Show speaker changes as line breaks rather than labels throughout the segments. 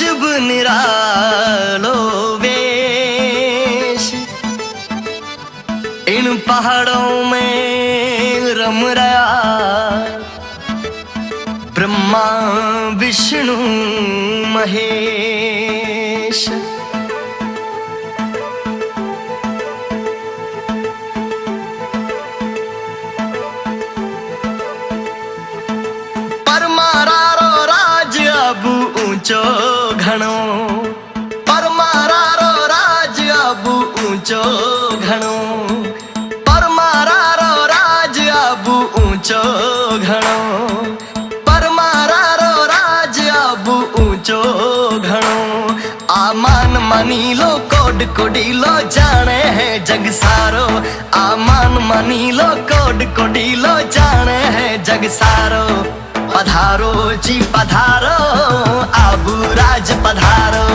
अजब निरालो वेश इन पहाड़ों में रम रहा ब्रह्मा विष्णु महेश। परमारारो राज अब ऊंचो घणो, परमारारो राज अब ऊंचो घणो, परमारारो राज अब ऊंचो घणो, परमारारो राज अब ऊंचो घणो। आमान मानी लो कोड कोडीलो जाने है जग सारो, आमान मानी लो कोड कोडीलो जाने है जग सारो। पधारो जी पधारो आबू राज पधारो,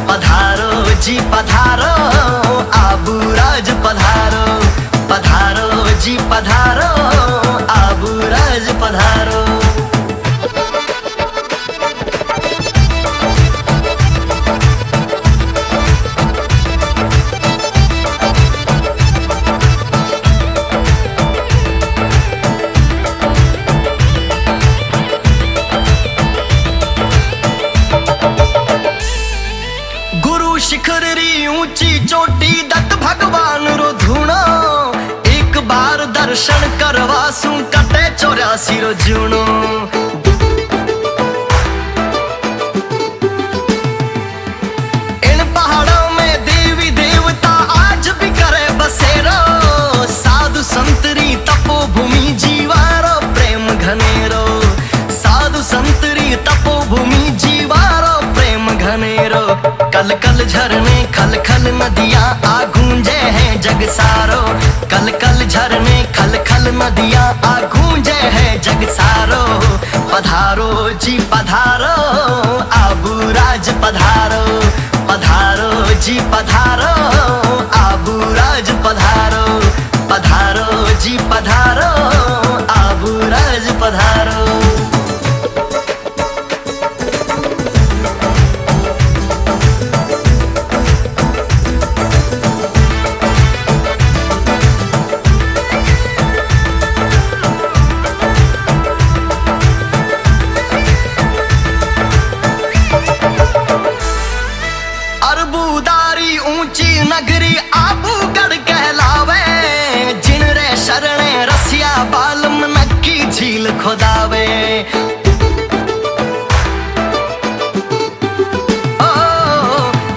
पधारो जी पधारो आबू राज पधारो, पधारो जी पधारो आबू राज पधारो। शिखर री ऊंची चोटी दत्त भगवान रो धूणो, एक बार दर्शन करवासू कटे 84 रो जूणो। इन पहाड़ों में देवी देवता आज भी करे बसेरो, साधु संतरी तपोभूमि जीवारो प्रेम घनेरो, साधु संतरी तपोभूमि जीवारो प्रेम घनेरो। कल कल झरने खल खल नदियां आ गूंजे हैं जग सारो, कल कल झरने खल खल नदियां आ गूंजे हैं जग सारो। पधारो जी पधारो आबू राज पधारो, पधारो जी पधारो आबू राज पधारो, पधारो जी पधारो आबू राज पधारो। ऊंची नगरी आबूगढ़ कहलावे, जिन रे शरणे रसिया बालम नक्की झील खोदावे। ओ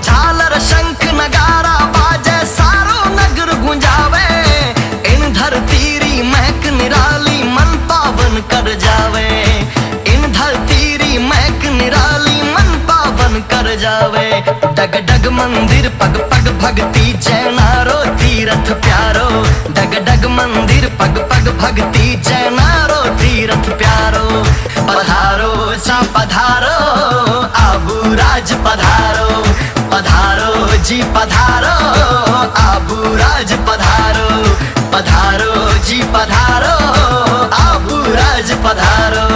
झालर शंख नगारा बाजे सारो नगर गुंजावे, इन धरती री महक निराली मन पावन कर जावे, इन धरती री महक निराली मन पावन कर जावे। डग डग मंदिर पग पग भक्ति जैनारो तीरथ प्यारो, डग डग मंदिर पग पग भक्ति जैनारो तीरथ प्यारो। पधारो सा पधारो आबू राज पधारो, पधारो जी पधारो आबू राज पधारो, पधारो जी पधारो आबू राज पधारो।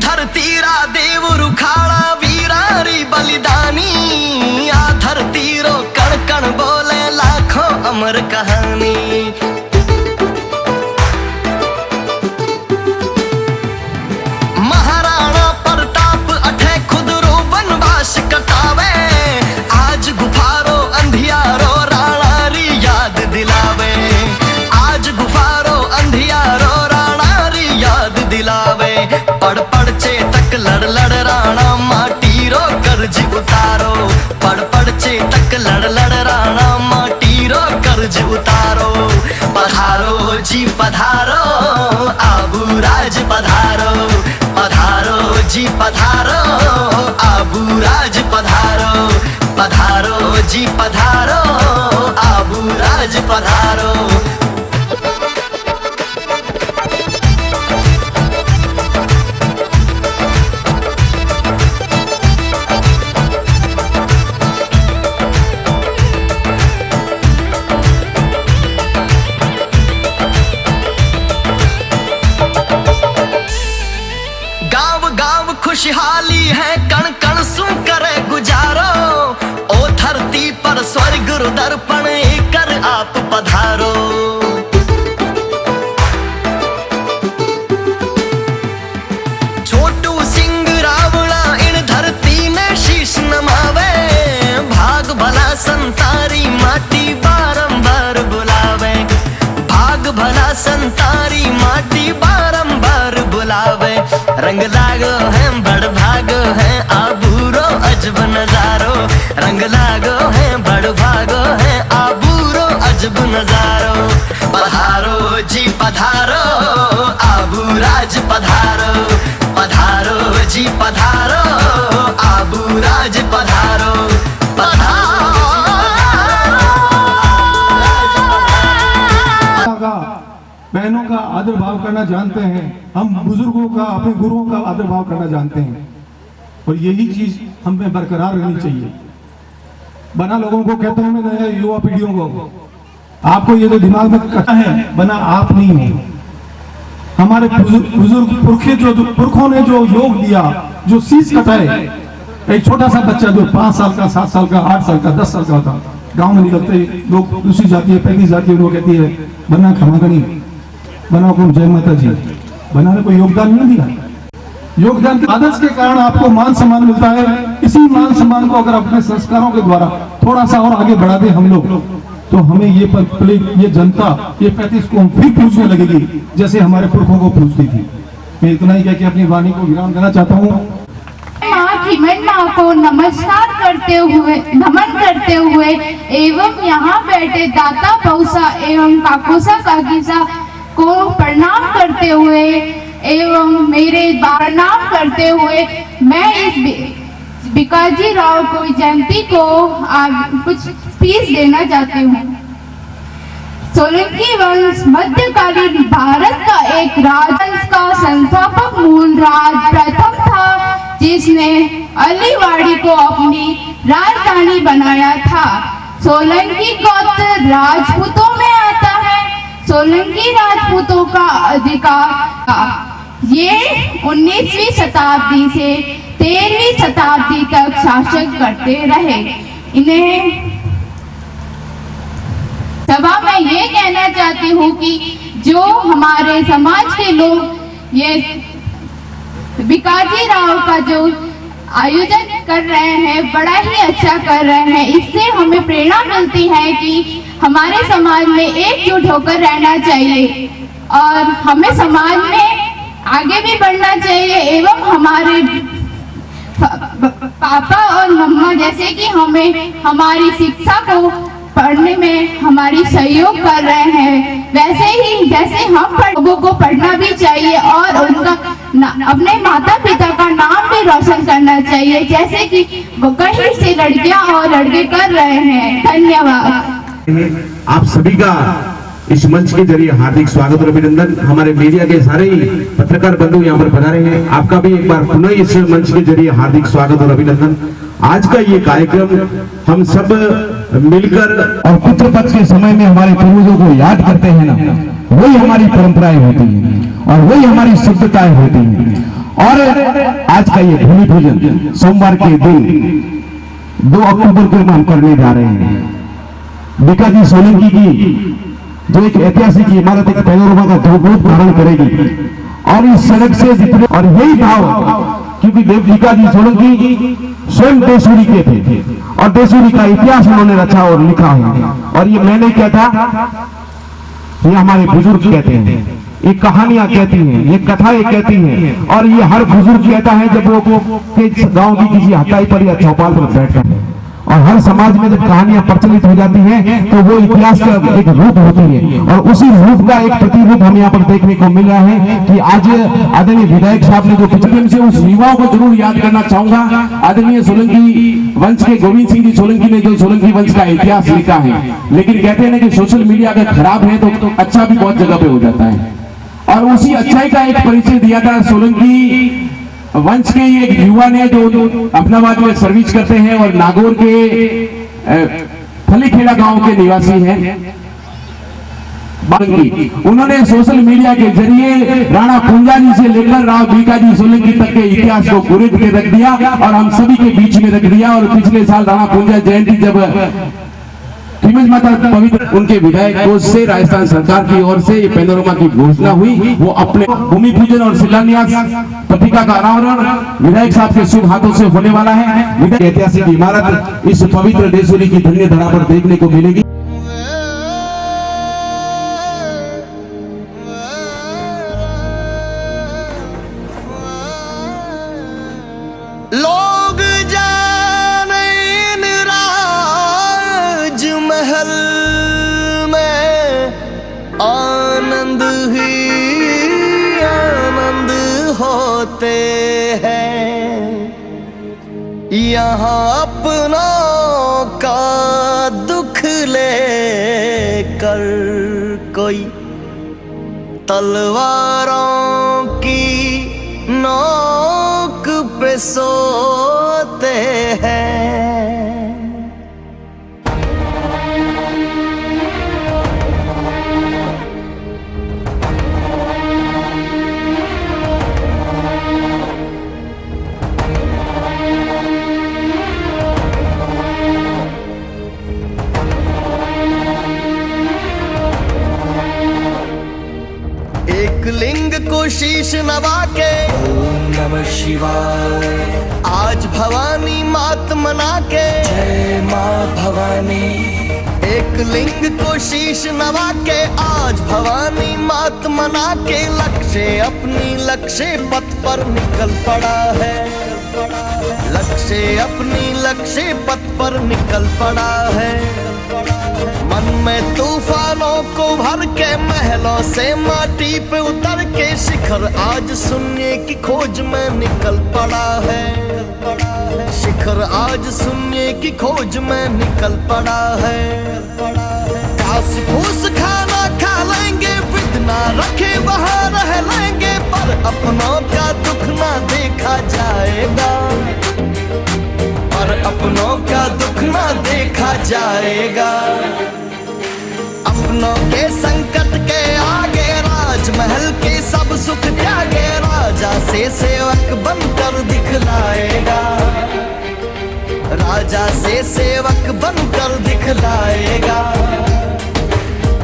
धरतीरा देव रुखाड़ा वीरारी बलिदानी, आ धरती रो कण कण बोले लाखों अमर कहानी। महाराणा प्रताप अठे खुद रो वनवास कटावे, आज गुफारो अंधियारो राणा री याद दिलावे, आज गुफारो अंधियारो राणा री याद दिलावे। पढ़ पढ़ चेतक लड़ लड़ राणा माटी रो कर्ज उतारो, पढ़ पढ़ चेतक लड़ लड़ राणा माटी रो कर्ज उतारो। पधारो जी पधारो आबू राज पधारो, पधारो जी पधारो आबू राज पधारो, पधारो जी पधारो आबू राज पधारो। स्वर्ग दर्पण कर आप पधारो। छोटू सिंह रावणा इन धरती में शीश नमावे, भाग भला संतारी माटी बारंबार बुलावे, भाग भला संतारी माटी बारंबार बुलावे। रंग लागो है बड़ भागो है आबूरो अजब नजारो, रंग लागो है बड़ भागो है आबूरो अजब नजारो। पधारो जी पधारो आबू राज पधारो, पधारो जी पधारो आबू राज पधारो।
बहनों का आदर भाव करना जानते हैं, हम बुजुर्गों का अपने गुरुओं का आदर भाव करना जानते हैं, और यही चीज हम में बरकरार रहनी चाहिए। बना लोगों को कहता हूं मैं, नया युवा पीढ़ियों को, आपको ये जो दिमाग में कटा है बना आप नहीं हो। हमारे बुजुर्ग पुरखों ने जो योग दिया, जो शीश कटाए, एक छोटा सा बच्चा जो 5 साल का 7 साल का 8 साल का 10 साल का होता, गांव में निकलते लोग दूसरी जाति है पहली जाति है, वो कहती है बना खमागनी बना को जय माता जी। बना ने कोई योगदान नहीं दिया, योगदान के आदर्श के कारण आपको मान सम्मान मिलता है। इसी मान सम्मान को अगर अपने संस्कारों के द्वारा थोड़ा सा और आगे बढ़ा दे हम लोग, तो हमें ये जनता ये 35 को हम फिर पूछने लगेगी जैसे हमारे पुरखों को पूछती थी। मैं इतना ही कह के अपनी वाणी को विराम देना चाहता हूँ।
माँ खिमन माँ को नमस्कार करते हुए, नमन करते हुए एवं यहाँ बैठे दाता पौसा एवं काकोसा काकीसा को प्रणाम करते हुए एवं मेरे प्रणाम करते हुए मैं इस भिकाजी राव को जयंती को कुछ स्पीच देना चाहती हूँ। सोलंकी वंश मध्यकालीन भारत का एक राजवंश का संस्थापक मूल राज प्रथम था, जिसने अलीवाड़ी को अपनी राजधानी बनाया था। सोलंकी गोत्र राजपूतों में आता है। सोलंकी राजपूतों का अधिकार ये 19वीं शताब्दी से 13वीं शताब्दी तक शासन करते रहे। इन्हें सभा में ये कहना चाहती हूँ कि जो हमारे समाज के लोग ये भिकाजी राव का जो आयोजन कर रहे हैं बड़ा ही अच्छा कर रहे हैं। इससे हमें प्रेरणा मिलती है कि हमारे समाज में एकजुट होकर रहना चाहिए और हमें समाज में आगे भी बढ़ना चाहिए। एवं हमारे पापा और मम्मा जैसे कि हमें हमारी शिक्षा को पढ़ने में हमारी सहयोग कर रहे हैं, वैसे ही जैसे हम लोगों को पढ़ना भी चाहिए और उनका अपने माता पिता का नाम भी रोशन करना चाहिए, जैसे कि कहीं से लड़कियां और लड़के कर रहे हैं। धन्यवाद।
आप सभी का इस मंच के जरिए हार्दिक स्वागत और अभिनंदन। हमारे मीडिया के सारे ही पत्रकार बंधु यहाँ पर पधारे हैं, आपका भी एक बार पुनः इस मंच के जरिए हार्दिक स्वागत और अभिनंदन। आज का ये कार्यक्रम हम सब मिलकर
और पुत्र पक्ष के समय में हमारे पूर्वजों को याद करते हैं ना, वही हमारी परंपराएं होती हैं और वही हमारी शुद्धताएं होती हैं। और आज का ये भूमि पूजन सोमवार के दिन 2 अक्टूबर को हम करने जा रहे हैं। भिकाजी सोलंकी की जो एक ऐतिहासिक इमारत एक पैनोरमा का रूप धारण करेगी और इस सड़क से जितने और यही भाव, क्योंकि भिकाजी सोलंकी स्वयं देशूरी के थे और देशूरी का इतिहास उन्होंने रचा और लिखा है। और ये मैंने क्या था, ये हमारे बुजुर्ग कहते हैं, ये कहानियां कहती हैं, ये कथाएं कहती हैं, और ये हर बुजुर्ग कहता है जब वो गांव की किसी हटाई पर या चौपाल पर बैठता है। और हर समाज में जब कहानियां प्रचलित हो जाती हैं तो वो इतिहास का एक रूप होती है, और उसी रूप का एक प्रतिरूप हम यहाँ पर देखने को मिल रहा है कि आज आदरणीय विधायक साहब ने जो पिछले से उस युवाओं को जरूर याद करना चाहूंगा। आदरणीय सोलंकी वंश के गोविंद सिंह जी सोलंकी ने जो सोलंकी वंश का इतिहास लिखा है, लेकिन कहते हैं कि सोशल मीडिया अगर खराब है तो अच्छा भी बहुत जगह पे हो जाता है, और उसी अच्छाई का एक परिचय दिया था सोलंकी वंश के एक युवा ने जो अपनाबाद में सर्विस करते हैं और नागौर के फलीखेड़ा गांव के निवासी हैं। उन्होंने सोशल मीडिया के जरिए राणा कुंजाजी से लेकर राव भिकाजी सोलंकी तक के इतिहास को गुरेद के रख दिया और हम सभी के बीच में रख दिया। और पिछले साल राणा कुंजा जयंती जब नीमच माता पवित्र उनके विधायक कोष से राजस्थान सरकार की ओर से ये पैनोरमा की घोषणा हुई। वो अपने भूमि पूजन और शिलान्यास पत्रिका का अनावरण विधायक साहब के शुभ हाथों से होने वाला है। ऐतिहासिक इमारत इस पवित्र देशोली की धन्य धरा पर देखने को मिलेगी।
लोग जाने इन राजमहल में आनंद ही आनंद होते हैं। यहाँ अपनों का दुख लेकर कोई तलवारों की नोक पे सोते हैं। एक लिंग को शीश नवा के ओम नमः शिवाय, आज भवानी मात मना के जय मां भवानी। एक लिंग को शीश नवा के आज भवानी मात मना के लक्ष्य अपनी लक्ष्य पथ पर निकल पड़ा है। लक्ष्य अपनी लक्ष्य पथ पर निकल पड़ा है। मन में तूफानों को भर के महलों से माटी पे उतर के शिखर आज शून्य की खोज में निकल पड़ा है। शिखर आज शून्य की खोज में निकल पड़ा है। घास फूस खाना खा लेंगे, विघ्ना रखे वहाँ रह लेंगे, पर अपनों का दुख ना देखा जाएगा। पर अपनों का दुख ना देखा जाएगा। अपनों के संकट के आगे राजमहल के सब सुख त्यागे, राजा से सेवक बनकर दिखलाएगा। राजा से सेवक बनकर दिखलाएगा।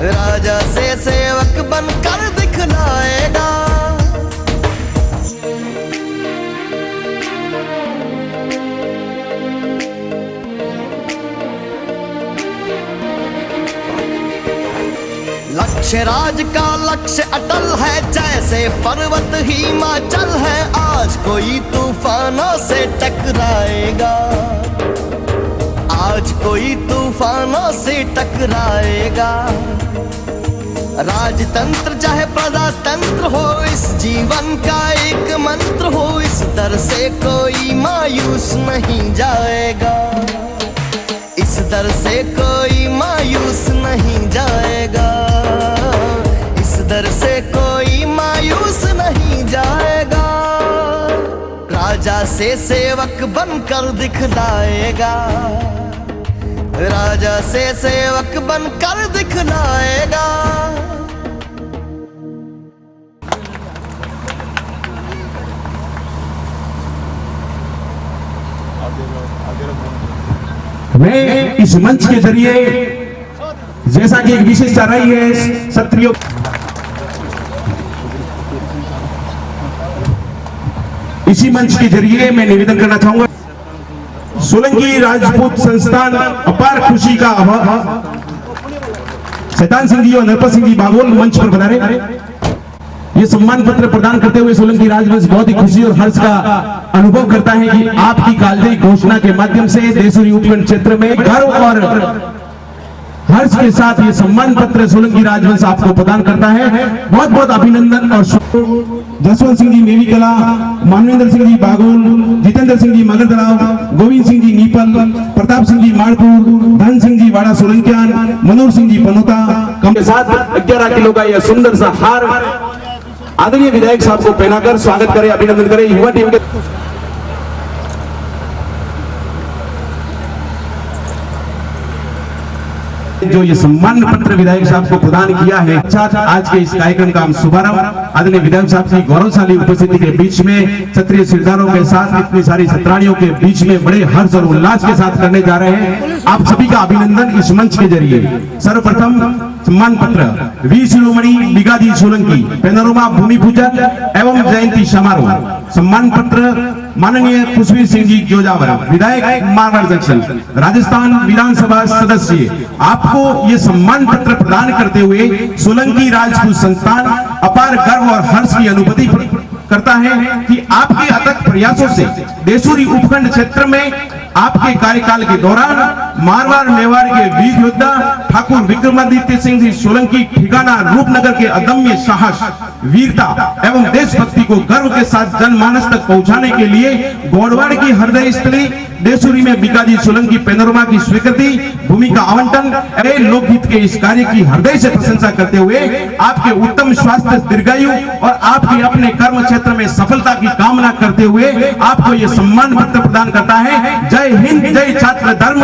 राजा से सेवक बनकर दिखलाएगा। लक्ष्य राज का लक्ष्य अटल है, जैसे पर्वत हिमाचल है। आज कोई तूफानों से टकराएगा। आज कोई तूफानों से टकराएगा। राजतंत्र चाहे प्रजातंत्र हो, इस जीवन का एक मंत्र हो, इस दर से कोई मायूस नहीं जाएगा। इस दर से कोई मायूस नहीं जाएगा। इस दर से कोई मायूस नहीं जाएगा। राजा से सेवक बनकर दिखलाएगा। राजा से सेवक बनकर दिखलाएगा।
मैं इस मंच के जरिए जैसा कि एक विशेषता रही है क्षत्रियों, इसी मंच के जरिए मैं निवेदन करना चाहूंगा। सोलंकी राजपूत संस्थान अपार खुशी का शैतान सिंह जी और नरपत सिंह जी बागोल मंच पर बना रहे। ये सम्मान पत्र प्रदान करते हुए सोलंकी राजवंश बहुत ही खुशी और हर्ष का अनुभव करता है कि आपकी कालजयी घोषणा के माध्यम से देशूरी उपखंड क्षेत्र में गर्व और हर्ष के साथ ये सम्मान पत्र सोलंकी राजवंश आपको प्रदान करता है। बहुत बहुत अभिनंदन। और जसवंत सिंह जी नेवी कला, मानवेंद्र सिंह जी बागोल, जितेंद्र सिंह जी मगरतलाव, गोविंद सिंह जी नीपल, प्रताप सिंह जी माड़पुर, धन सिंह जी वाड़ा सोलंकियान, मनोहर सिंह जी पनोता कम के साथ 11 किलो का यह सुंदर सा हार आदरणीय विधायक साहब को पहनाकर स्वागत करें, अभिनंदन करें। युवा टीम के
जो ये सम्मान पत्र विधायक साहब को प्रदान किया है। अच्छा आज के इस कार्यक्रम का हम शुभारंभ आदरणीय विधायक साहब की गौरवशाली उपस्थिति के बीच में क्षत्रिय सिरदारों के साथ इतनी सारी सत्रानियों के बीच में बड़े हर्ष और उल्लास के साथ करने जा रहे हैं। आप सभी का अभिनंदन इस मंच के जरिए। सर्वप्रथम सम्मान पत्र वीर शिरोमणि बिगाजी सोलंकी पेनोरमा भूमि पूजन एवं जयंती समारोह। सम्मान पत्र माननीय खुशवीर सिंह जी जोजावर विधायक मारवाड़ जंक्शन राजस्थान विधानसभा सदस्य, आपको ये सम्मान पत्र प्रदान करते हुए सोलंकी राजपूत संस्थान अपार गर्व और हर्ष की अनुभूति करता है कि आपके अथक प्रयासों से देसूरी उपखंड क्षेत्र में आपके कार्यकाल के दौरान मारवाड़ मेवाड़ के वीर योद्धा ठाकुर विक्रमादित्य सिंह जी सोलंकी ठिकाना रूपनगर के अदम्य साहस, वीरता एवं देशभक्ति को गर्व के साथ जनमानस तक पहुंचाने के लिए गौड़वाड़ की हृदय स्थली देसूरी में बिकाजी सोलंकी पेनोरमा की स्वीकृति, भूमि का आवंटन, लोकहित के इस कार्य की हृदय से प्रशंसा करते हुए आपके उत्तम स्वास्थ्य, दीर्घायु और आपके अपने कर्म क्षेत्र में सफलता की कामना करते हुए आपको ये सम्मान पत्र प्रदान करता है। जय हिंद, जय छात्र धर्म,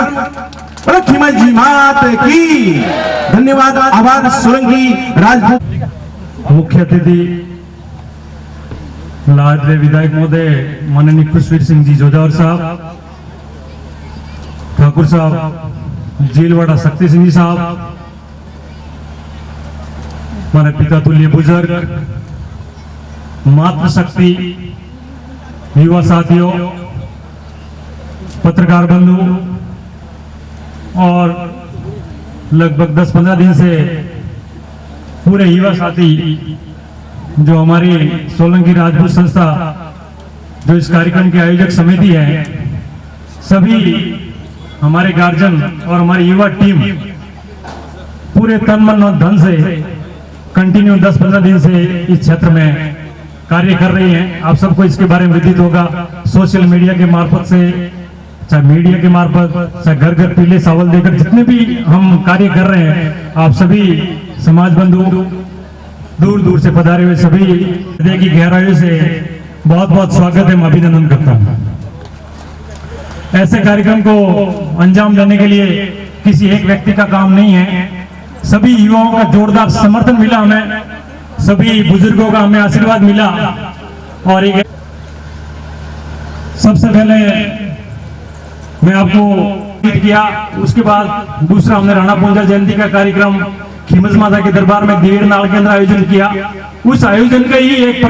खिमा जी मात की। धन्यवाद, आभार। सोलंकी राजपूत
मुख्य अतिथि लाडले विधायक महोदय माननीय खुशवीर सिंह जी जोजावर साहब, ठाकुर साहब, जेलवाड़ा शक्ति सिंह जी साहब, हमारे पिता तुल्य बुजुर्ग, मातृशक्ति, युवा साथियों, पत्रकार बंधु और लगभग 10-15 दिन से पूरे युवा साथी जो हमारी सोलंकी राजपूत संस्था जो इस कार्यक्रम की आयोजक समिति है, सभी हमारे गार्जियन और हमारी युवा टीम पूरे तन मन और धन से कंटिन्यू 10-15 दिन से इस क्षेत्र में कार्य कर रही हैं। आप सबको इसके बारे में विदित होगा। सोशल मीडिया के मार्फत से, चाहे मीडिया के मार्फत, चाहे घर घर पीले चावल देकर जितने भी हम कार्य कर रहे हैं, आप सभी समाज बंधु दूर दूर से पधारे हुए सभी हृदय की गहराइयों से बहुत बहुत स्वागत है, अभिनंदन करता हूँ। ऐसे कार्यक्रम को अंजाम देने के लिए किसी एक व्यक्ति का काम नहीं है, सभी युवाओं का जोरदार समर्थन मिला हमें, सभी बुजुर्गों का हमें आशीर्वाद मिला। और एक सबसे पहले मैं आपको किया, उसके बाद दूसरा हमने राणा पूंजा जयंती का कार्यक्रम खीमज माता के दरबार में देर नाल के अंदर आयोजन किया। उस आयोजन का ही एक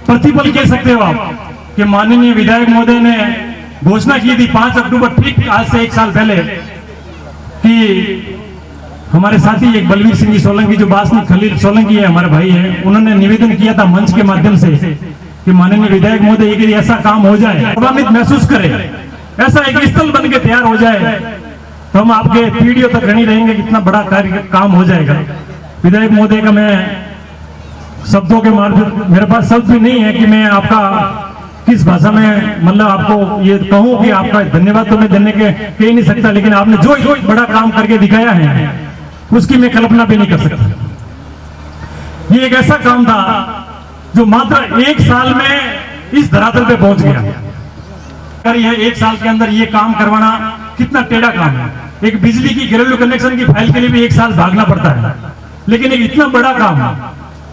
प्रतिफल कह सकते हो आप कि माननीय विधायक महोदय ने घोषणा की थी 5 अक्टूबर, ठीक आज से 1 साल पहले, कि हमारे साथी एक बलवीर सिंह जी सोलंकी जो बासनी खलील सोलंकी है, हमारे भाई हैं, उन्होंने निवेदन किया था मंच के माध्यम से कि माननीय विधायक महोदय यदि ऐसा काम हो जाए, गौरवान्वित महसूस करे, ऐसा एक स्थल बन के तैयार हो जाए, तो हम आपके पीढ़ियों तक ऋणी रहेंगे, कितना बड़ा कार्य काम हो जाएगा। विधायक महोदय का मैं शब्दों के मार्फत, मेरे पास शब्द भी नहीं है कि मैं आपका किस भाषा में मतलब आपको ये कहूं कि आपका धन्यवाद तो मैं देने के कह नहीं सकता, लेकिन आपने जो बड़ा काम करके दिखाया है उसकी मैं कल्पना भी नहीं कर सकता। ये एक ऐसा काम था जो मात्र 1 साल में इस धरातल पे पहुंच गया। ये 1 साल के अंदर ये काम करवाना कितना टेढ़ा काम है। एक बिजली की घरेलू कनेक्शन की फाइल के लिए भी 1 साल भागना पड़ता है, लेकिन एक इतना बड़ा काम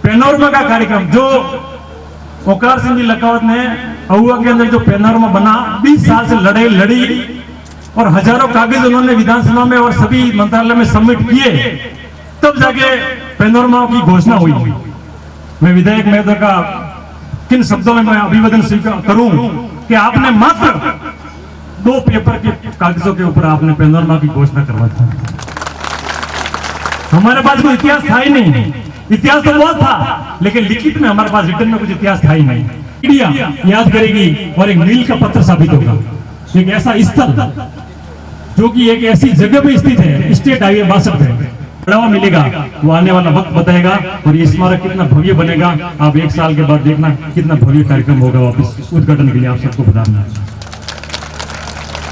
पेनोरमा का कार्यक्रम जो ओकार सिंह जी लखावत ने अहुआ के अंदर जो पेनोरमा बना, 20 साल से लड़ाई लड़ी और हजारों कागज उन्होंने विधानसभा में और सभी मंत्रालय में सबमिट किए, तब जाके पेनोरमा की घोषणा हुई। मैं विधायक महोदय का किन शब्दों में मैं अभिवादन स्वीकार करूं कि आपने मात्र 2 पेपर के कागजों के ऊपर आपने पेनोरमा की घोषणा करवा था। हमारे पास कोई इतिहास था ही नहीं, इतिहास तो बहुत था लेकिन लिखित में हमारे पास रिटर्न में कुछ इतिहास था ही नहीं। मीडिया याद करेगी और एक मील का पत्र साबित होगा। एक ऐसा स्थल जो कि एक ऐसी जगह पे स्थित है, स्टेट हाईवे 62 है, बढ़ावा मिलेगा, वो आने वाला वक्त बताएगा। और ये स्मारक कितना भव्य बनेगा, आप 1 साल के बाद देखना कितना भव्य कार्यक्रम होगा वापस उद्घाटन के लिए आप सबको बताना।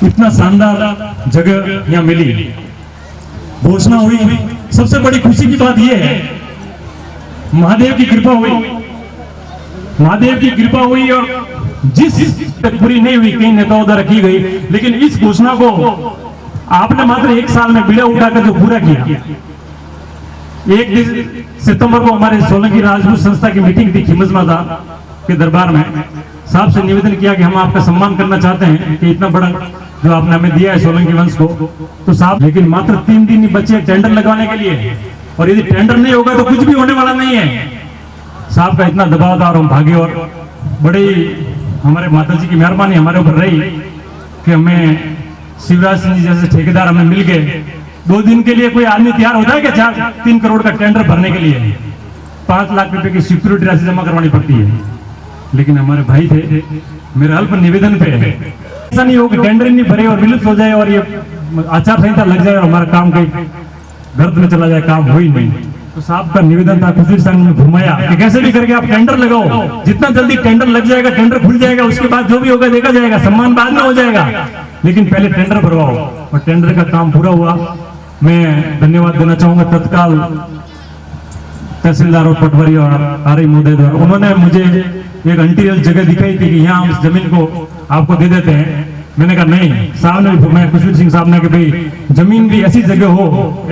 इतना शानदार जगह यहाँ मिली, घोषणा हुई। सबसे बड़ी खुशी की बात यह है महादेव की कृपा हुई, महादेव की कृपा हुई और जिस पूरी नहीं हुई, कई नेताओं द्वारा की गई, लेकिन इस घोषणा को आपने मात्र 1 साल में बीड़ा उठाकर जो पूरा किया। 1 सितंबर को हमारे सोलंकी राजपूत संस्था की मीटिंग थी खिमस माता के दरबार में। साहब से निवेदन किया कि हम आपका सम्मान करना चाहते हैं कि इतना बड़ा जो आपने हमें दिया है सोलंकी वंश को। तो साहब लेकिन मात्र 3 दिन ही बचे टेंडर लगवाने के लिए, और यदि टेंडर नहीं होगा तो कुछ भी होने वाला नहीं है। साहब का इतना दबाव था और हम भागे, और बड़ी हमारे माता जी की मेहरबानी हमारे ऊपर रही कि हमें शिवराज सिंह जी जैसे ठेकेदार हमें मिल गए। 2 दिन के लिए कोई आदमी तैयार होता है क्या 3 करोड़ का टेंडर भरने के लिए? 5 लाख रुपए की सिक्योरिटी राशि जमा करवानी पड़ती है। लेकिन हमारे भाई थे, मेरे अल्प निवेदन पे ऐसा नहीं हो कि टेंडर ही नहीं भरे और विलुप्त हो जाए और ये आचार संहिता लग जाए और हमारा काम कहीं गर्त में चला जाए, काम हो ही नहीं। तो साहब का निवेदन था, खुशी संघ में घुमाया कि कैसे भी करके आप टेंडर लगाओ, जितना जल्दी टेंडर लग जाएगा, टेंडर खुल जाएगा, उसके बाद जो भी होगा देखा जाएगा, सम्मान बाद में हो जाएगा, लेकिन पहले टेंडर भरवाओ। और टेंडर का काम पूरा हुआ। मैं धन्यवाद देना चाहूंगा तत्काल तहसीलदार और पटवारी और आरई महोदय द्वारा। उन्होंने मुझे एक इंटीरियर जगह दिखाई थी कि यहाँ हम इस जमीन को आपको दे देते हैं। मैंने कहा नहीं, साहब ने मैं खुशबीर सिंह साहब ने कि भाई जमीन भी ऐसी जगह हो,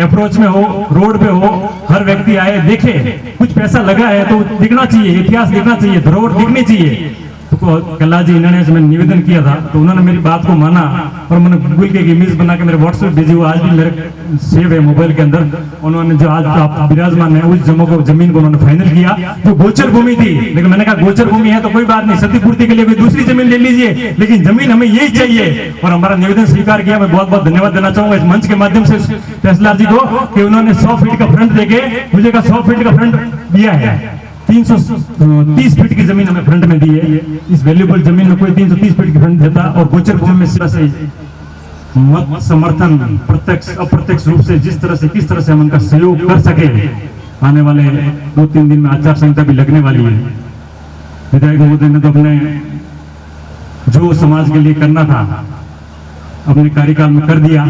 अप्रोच में हो, रोड पे हो, हर व्यक्ति आए देखे, कुछ पैसा लगा है तो दिखना चाहिए, इतिहास दिखना चाहिए, धरोहर दिखनी चाहिए। तो कल्ला जी इन्होंने से मैंने निवेदन किया था, तो उन्होंने मेरी बात को माना और मैंने गूगल के इमेज बना के मेरे व्हाट्सएप भेजी, वो आज भी मेरे सेव है मोबाइल के अंदर। उन्होंने जो आज आप विराजमान है उस जमीन को उन्होंने फाइनल किया, जो गोचर भूमि थी। लेकिन मैंने कहा गोचर भूमि है तो कोई बात नहीं, क्षतिपूर्ति के लिए कोई दूसरी जमीन ले लीजिए, लेकिन जमीन हमें यही चाहिए। और हमारा निवेदन स्वीकार किया। मैं बहुत बहुत धन्यवाद देना चाहूंगा इस मंच के माध्यम से तहसीलदार जी को कि उन्होंने 100 फीट का फ्रंट देके मुझे का 100 फीट का फ्रंट दिया है। 330 फीट की जमीन हमें फ्रंट में दी है। इस वैल्यूबल जमीन में कोई 330 फीट की फ्रंट देता, और गोचर भूमि में सिर्फ से मत समर्थन प्रत्यक्ष अप्रत्यक्ष रूप से जिस तरह से किस तरह से हम उनका सहयोग कर सके। आने वाले 2-3 दिन में आचार संहिता भी लगने वाली है। विधायक महोदय ने तो अपने जो समाज के लिए करना था अपने कार्यकाल में कर दिया।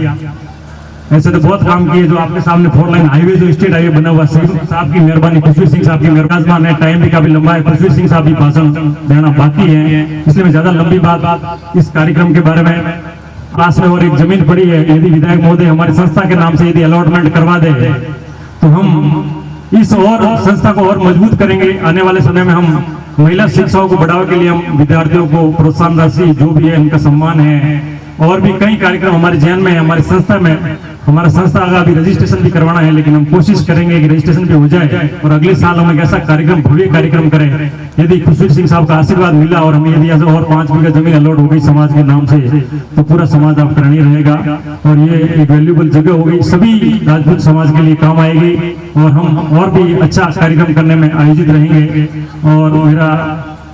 ऐसे तो बहुत काम किए, जो आपके सामने 4 लाइन हाईवे जो स्टेट हाईवे बना हुआ, साहब की मेहरबानी, खुशबीर सिंह साहब की मेहरबानी है। टाइम भी काफी लंबा है, खुशबीर सिंह साहब भी भाषण देना बाकी है, इसलिए मैं ज्यादा लंबी बात इस कार्यक्रम के बारे में। पास में और एक जमीन पड़ी है, यदि विधायक महोदय हमारी संस्था के नाम से यदि अलॉटमेंट करवा दे तो हम इस और संस्था को और मजबूत करेंगे। आने वाले समय में हम महिला शिक्षाओं को बढ़ावा के लिए हम विद्यार्थियों को प्रोत्साहन राशि जो भी है उनका सम्मान है, और भी कई कार्यक्रम हमारे जैन में है, हमारी संस्था में। हमारा संस्था का अभी रजिस्ट्रेशन भी करवाना है, लेकिन हम कोशिश करेंगे कि रजिस्ट्रेशन भी हो जाए और अगले साल हम एक ऐसा कार्यक्रम, भव्य कार्यक्रम करें। यदि खुशबीर सिंह साहब का आशीर्वाद मिला और हमें यदि और 5 बीघा जमीन अलॉट हो गई समाज के नाम से, तो पूरा समाज आप करनी रहेगा और ये एक वैल्यूबल जगह होगी, सभी राजपूत समाज के लिए काम आएगी और हम और भी अच्छा कार्यक्रम करने में आयोजित रहेंगे। और मेरा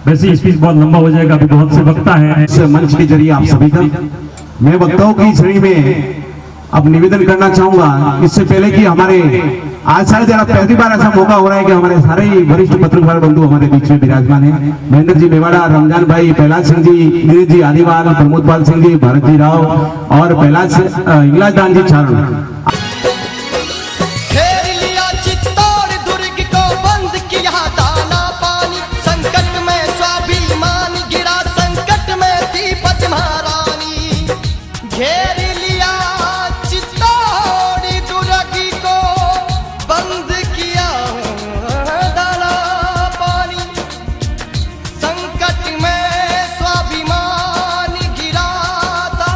वैसे स्पीच बहुत लंबा हो जाएगा, अभी बहुत से वक्ता है
इस मंच के जरिए आप सभी का मैं वक्ताओं की श्रेणी में अब निवेदन करना चाहूंगा। इससे पहले कि हमारे आज शायद जरा पहली बार ऐसा मौका हो रहा है कि हमारे सारे ही वरिष्ठ पत्रकार बंधु हमारे बीच में विराजमान है। महेंद्र जी मेवाड़ा, रमजान भाई, प्रहलाद सिंह जी, गिरीश जी आदिवाल, प्रमोद पाल सिंह जी, भरत जी राव और इंगलाज दान जी चारण।
घेर लिया चित्तौड़ दुर्ग को, बंद किया दाना पानी, संकट में स्वाभिमान गिरा, संकट में थी पद्म महारानी। घेर लिया चित्तौड़ दुर्ग को, बंद किया दाना पानी, संकट में स्वाभिमान गिरा था,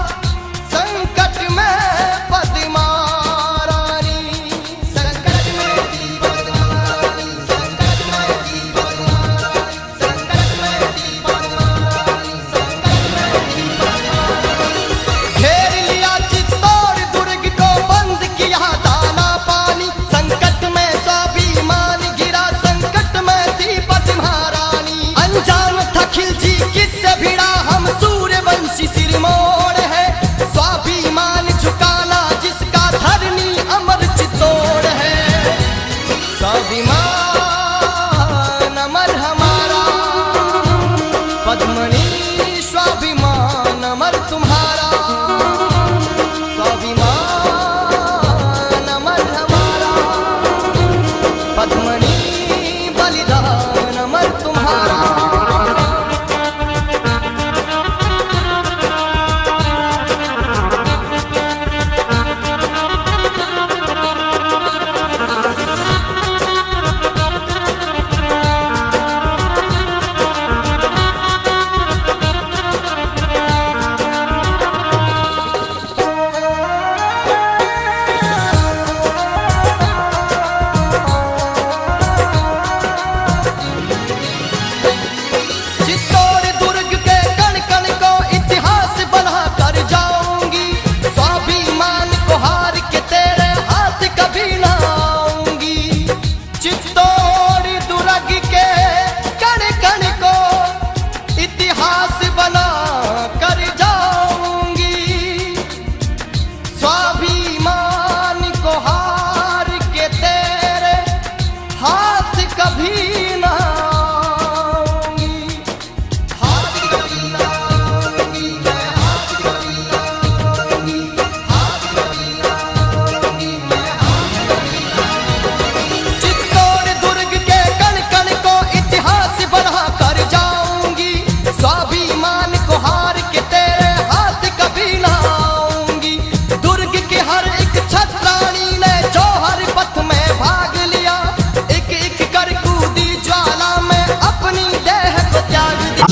संकट में पद्मा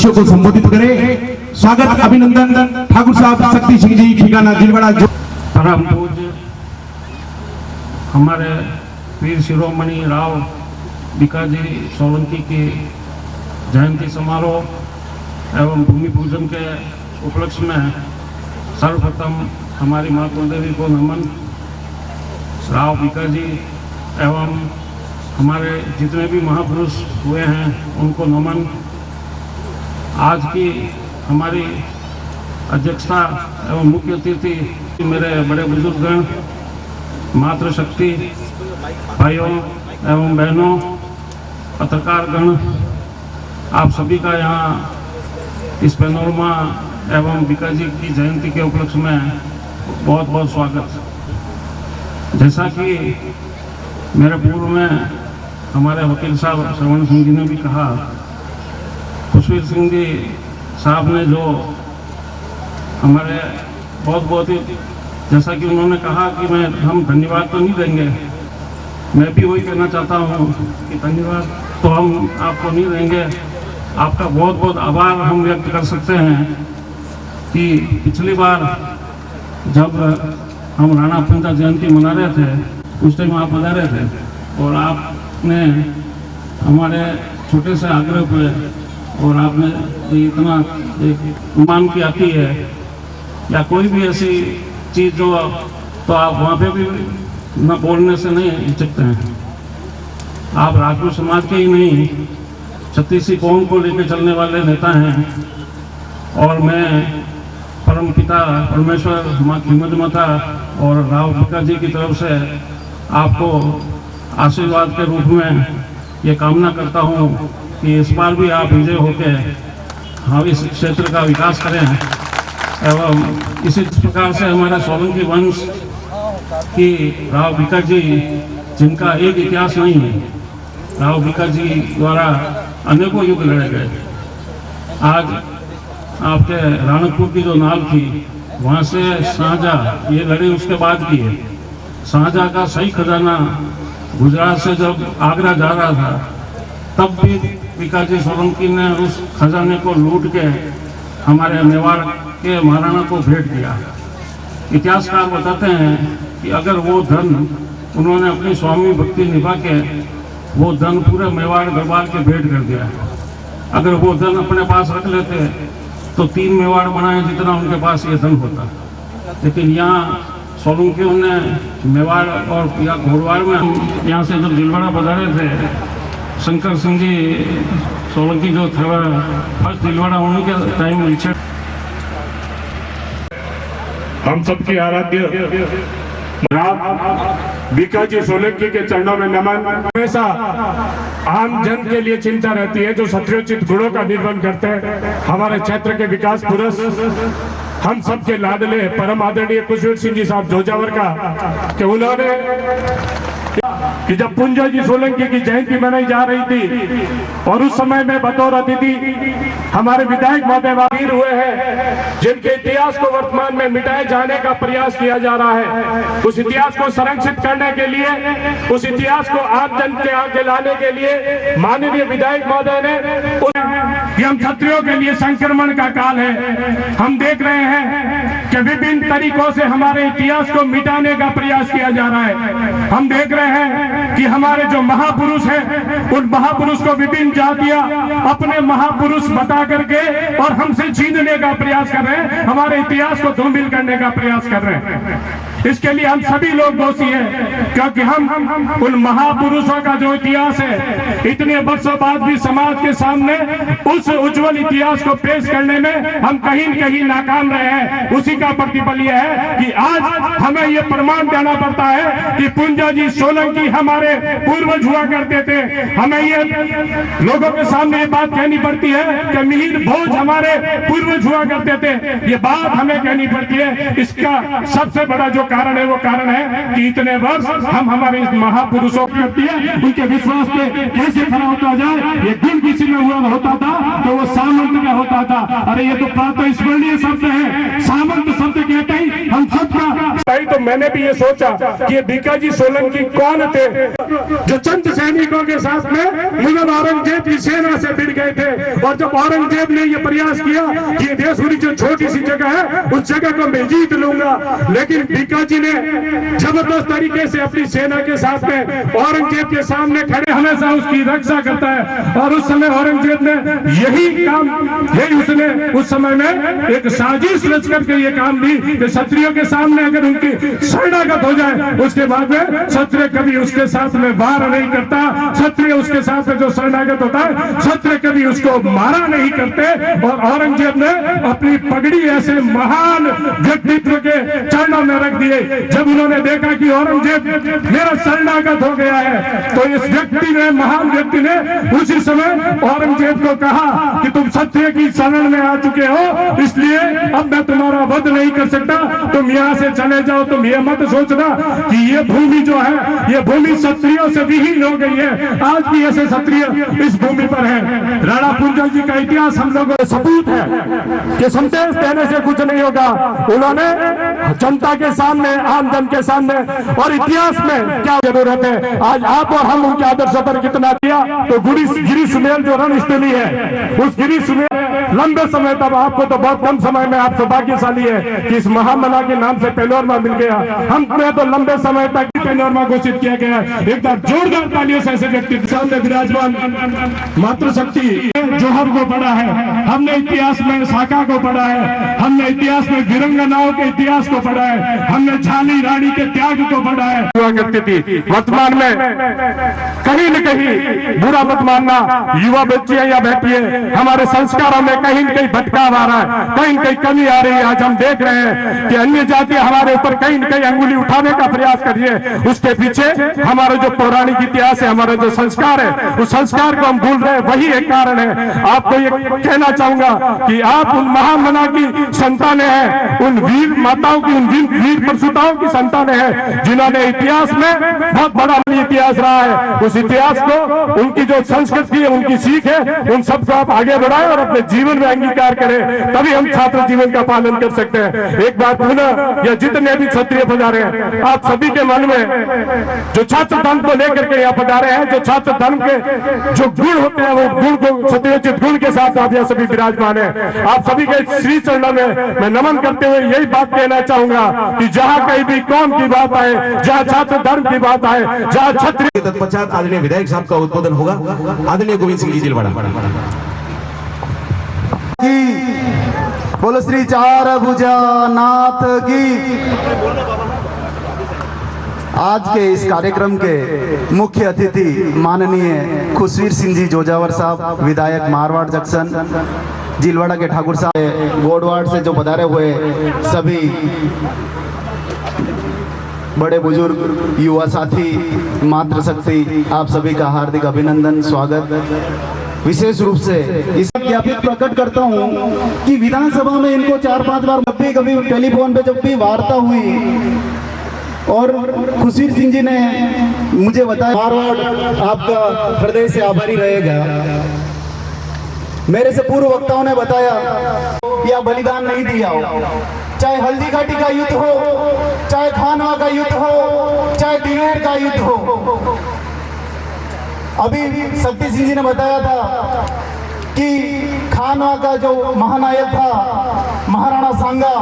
शिष्यों को संबोधित करें। स्वागत अभिनंदन ठाकुर साहब शक्ति सिंह जी ठिकाना दिलवाड़ा जो
परम पूज्य हमारे वीर शिरोमणि राव भिकाजी सोलंकी की जयंती समारोह एवं भूमि पूजन के उपलक्ष्य में सर्वप्रथम हमारी माँ कुलदेवी को नमन। राव भिकाजी एवं हमारे जितने भी महापुरुष हुए हैं उनको नमन। आज की हमारी अध्यक्षता एवं मुख्य अतिथि मेरे बड़े बुजुर्गगण, मातृशक्ति भाइयों एवं बहनों, पत्रकारगण, आप सभी का यहाँ इस पैनोरमा एवं भिकाजी की जयंती के उपलक्ष्य में बहुत बहुत स्वागत। जैसा कि मेरे पूर्व में हमारे वकील साहब श्रवण सिंह जी ने भी कहा, खुशवीर सिंह जी साहब ने जो हमारे बहुत ही, जैसा कि उन्होंने कहा कि हम धन्यवाद तो नहीं देंगे, मैं भी वही कहना चाहता हूँ कि धन्यवाद तो हम आपको नहीं देंगे, आपका बहुत बहुत आभार हम व्यक्त कर सकते हैं कि पिछली बार जब हम राणा पंजा जयंती मना रहे थे उस टाइम आप बता रहे थे और आपने हमारे छोटे से आग्रह पे और आपने इतना एक उम्मान की आती है या कोई भी ऐसी चीज़ जो तो आप वहाँ पे भी न बोलने से नहीं हिचकते हैं। आप राजपूत समाज के ही नहीं छत्तीसी कौम को लेकर चलने वाले नेता हैं और मैं परम पिता परमेश्वर माँ खीमत माता और राव भिकाजी की तरफ से आपको आशीर्वाद के रूप में ये कामना करता हूँ कि इस बार भी आप विजय होकर हम इस क्षेत्र का विकास करें एवं इसी प्रकार से हमारे सोलंकी वंश की राव भिकाजी, जिनका एक इतिहास नहीं है, राव भिकाजी द्वारा अनेकों युग लड़े गए। आज आपके राणकपुर की जो नाल थी वहाँ से शाहजहाँ ये लड़े उसके बाद की है। शाहजहाँ का सही खजाना गुजरात से जब आगरा जा रहा था तब भी भिकाजी सोलंकी ने उस खजाने को लूट के हमारे मेवाड़ के महाराणा को भेंट दिया। इतिहासकार बताते हैं कि अगर वो धन उन्होंने अपनी स्वामी भक्ति निभा के वो धन पूरे मेवाड़ दरबार के भेंट कर दिया। अगर वो धन अपने पास रख लेते तो 3 मेवाड़ बनाए जितना उनके पास ये धन होता, लेकिन यहाँ सोलंकियों ने मेवाड़ और या घोड़वाड़ में यहाँ से जब दिलवाड़ा बधारे थे, शंकर सिंह जी सोलंकी जो थे फर्स्ट दिलवाड़ा उन्हीं के टाइम में
हम सबके आराध्य भिकाजी सोलंकी के चरणों में नमन। हमेशा आम जन के लिए चिंता रहती है जो क्षत्रियोचित गुणों का निर्वहन करते हैं। हमारे क्षेत्र के विकास पुरुष हम सबके लाडले परम आदरणीय खुशवीर सिंह जी साहब जोजावर का कि उन्होंने कि जब पुंजा जी सोलंकी की जयंती मनाई जा रही थी और उस समय में बतौर अतिथि हमारे विधायक महोदय वीर हुए हैं जिनके इतिहास को वर्तमान में मिटाए जाने का प्रयास किया जा रहा है। उस इतिहास को संरक्षित करने के लिए, उस इतिहास को आम जन के आगे लाने के लिए माननीय विधायक महोदय ने हम क्षत्रियों के लिए संक्रमण का काल है। हम देख रहे हैं कि विभिन्न तरीकों से हमारे इतिहास को मिटाने का प्रयास किया जा रहा है। हम देख रहे हैं कि हमारे जो महापुरुष हैं उन महापुरुष को विभिन्न जातियां अपने महापुरुष बता करके और हमसे छीनने का प्रयास कर रहे हैं, हमारे इतिहास को धूमिल करने का प्रयास कर रहे हैं। इसके लिए हम सभी लोग दोषी हैं क्योंकि हम उन महापुरुषों का जो इतिहास है इतने वर्षों बाद भी समाज के सामने उस उज्जवल इतिहास को पेश करने में हम कहीं न कहीं नाकाम रहे हैं। उसी का प्रतिफल यह है कि आज हमें यह प्रमाण देना पड़ता है कि पुंजा जी सोलंकी हमारे पूर्वज हुआ करते थे। हमें ये लोगों के सामने ये बात कहनी पड़ती है कि मिहिर भोज हमारे पूर्वज हुआ करते थे। ये बात हमें कहनी पड़ती है। इसका सबसे बड़ा जो कारण है वो कारण है कि इतने वर्ष हम हमारे इस महापुरुषों की करती है, उनके विश्वास पे कैसे खड़ा होता जाए। ये गुण किसी में हुआ होता था तो वो सामंत का होता था। अरे ये तो प्रातः स्मरणीय शब्द है। सामंत शब्द कहते ही हम सबका भाई तो मैंने भी ये सोचा कि ये बीकाजी सोलंकी कौन थे जो चंद सैनिकों के साथ में मुगल औरंगजेब की सेना से भिड़ गए थे। और जब औरंगजेब ने ये प्रयास किया कि ये देशपुरी जो छोटी सी जगह है उस जगह को मैं जीत लूंगा, लेकिन बीकाजी ने जबरदस्त तरीके से अपनी सेना के साथ में औरंगजेब के सामने खड़े हमेशा उसकी रक्षा करता है। और उस समय औरंगजेब ने उसने उस समय में एक साजिश रच करके ये काम दी कि क्षत्रियों के सामने अगर उनकी शरणागत हो जाए उसके बाद में क्षत्रिय कभी उसके साथ में वार नहीं करता, क्षत्रिय उसके साथ में जो शरणागत होता है क्षत्रिय कभी उसको मारा नहीं करते। और औरंगजेब ने अपनी पगड़ी ऐसे महान व्यक्तित्व के चरणों में रख दिए। जब उन्होंने देखा कि औरंगजेब मेरा शरणागत हो गया है तो इस व्यक्ति ने, महान व्यक्ति ने उसी समय औरंगजेब को कहा कि तुम क्षत्रिय की शरण में आ चुके हो, इसलिए अब मैं तुम्हारा वध नहीं कर सकता, तुम यहाँ से चले जाओ। तुम ये मत सोचना कि ये भूमि जो है ये भूमि क्षत्रियों से विहीन हो गई है, आज भी ऐसे क्षत्रिय इस भूमि पर है। राणा पुंजल जी का इतिहास हम लोगों को सबूत है कि संदेश देने से कुछ नहीं होगा। उन्होंने जनता के सामने, आम जन के सामने और इतिहास में क्या जरूरत है, आज आप और हम उनके आदर्श पर कितना दिया। तो गिरी सुमेल जो रणस्थली है उस गिरी सुमेल लंबे समय तक, आपको तो बहुत कम समय में आप सौभाग्यशाली है कि इस महामना के नाम से पेनोरमा मिल गया। हमने तो लंबे समय तक पेनोरमा घोषित किया गया। एक बार जोरदार तालियों से ऐसे व्यक्ति सामने विराजमान मातृशक्ति जोहर को पढ़ा है, हमने इतिहास में शाखा को पढ़ा है, हमने इतिहास में वीरंगनाओं के इतिहास को पढ़ा है, हमने झाली रानी के त्याग को पढ़ा है। हुआ करती थी, वर्तमान में कहीं न कहीं बुरा मत मानना, युवा बच्चियां या बैठिए, हमारे संस्कारों में कहीं न कहीं भटकाव आ रहा है, कहीं न कहीं कमी आ रही है। आज हम देख रहे हैं कि अन्य जाति हमारे ऊपर कहीं न कहीं अंगुली उठाने का प्रयास कर रही है। उसके पीछे हमारा जो पौराणिक इतिहास है, हमारा जो संस्कार है, उस संस्कार को हम भूल रहे हैं, वही एक कारण है। आपको ये कहना चाहूंगा कि आप उन महामना की संतानें हैं, उन वीर माताओं की, उन वीर प्रसूताओं की संतानें हैं जिन्होंने इतिहास में बहुत बड़ा इतिहास रहा है। उस इतिहास को, उनकी जो संस्कृति है, उनकी सीख है, उन सबको आप आगे बढ़ाएं और अपने जीवन में अंगीकार करें, तभी हम छात्र जीवन का पालन कर सकते हैं। एक बात पुनः, यह जितने भी क्षत्रिय पधारे हैं, आप सभी के मन में जो छात्र धर्म को लेकर के यहाँ पधारे हैं, जो छात्र धर्म के जो गुण होते हैं, वो गुण को क्षत्रियोचित गुण के साथ आप यहाँ सभी विराजमान है। आप सभी के श्री चरणों में मैं नमन करते हुए यही बात कहना चाहूंगा कि जहाँ कहीं भी कौम की बात आए, जहाँ छात्र धर्म की बात आए, जहाँ क्षत्रिय,
तत्पश्चात आदरणीय विधायक साहब का उद्बोधन होगा। आदरणीय गोविंद सिंह जी जिलवाड़ा।
बोलो श्री चार भुजा नाथ की। आज के इस कार्यक्रम के मुख्य अतिथि माननीय खुशवीर सिंह जी जोजावर साहब, विधायक मारवाड़ जंक्शन जिलवाड़ा के ठाकुर साहब, गोडवाड़ से जो पधारे हुए सभी बड़े बुजुर्ग, युवा साथी, मातृशक्ति, आप सभी का हार्दिक अभिनंदन, स्वागत। विशेष रूप से इस ज्ञापित प्रकट करता हूं कि विधानसभा में इनको 4-5 बार कभी टेलीफोन पे जब भी वार्ता हुई और खुशवीर सिंह जी ने मुझे बताया मारवाड़ आपका हृदय से आभारी रहेगा। मेरे से पूर्व वक्ताओं ने बताया या बलिदान नहीं दिया हो, चाहे हल्दी घाटी का युद्ध हो, चाहे खानवा का युद्ध हो, चाहे दिवेर का युद्ध हो। अभी शक्ति सिंह जी ने बताया था कि खानवा का जो महानायक था महाराणा सांगा,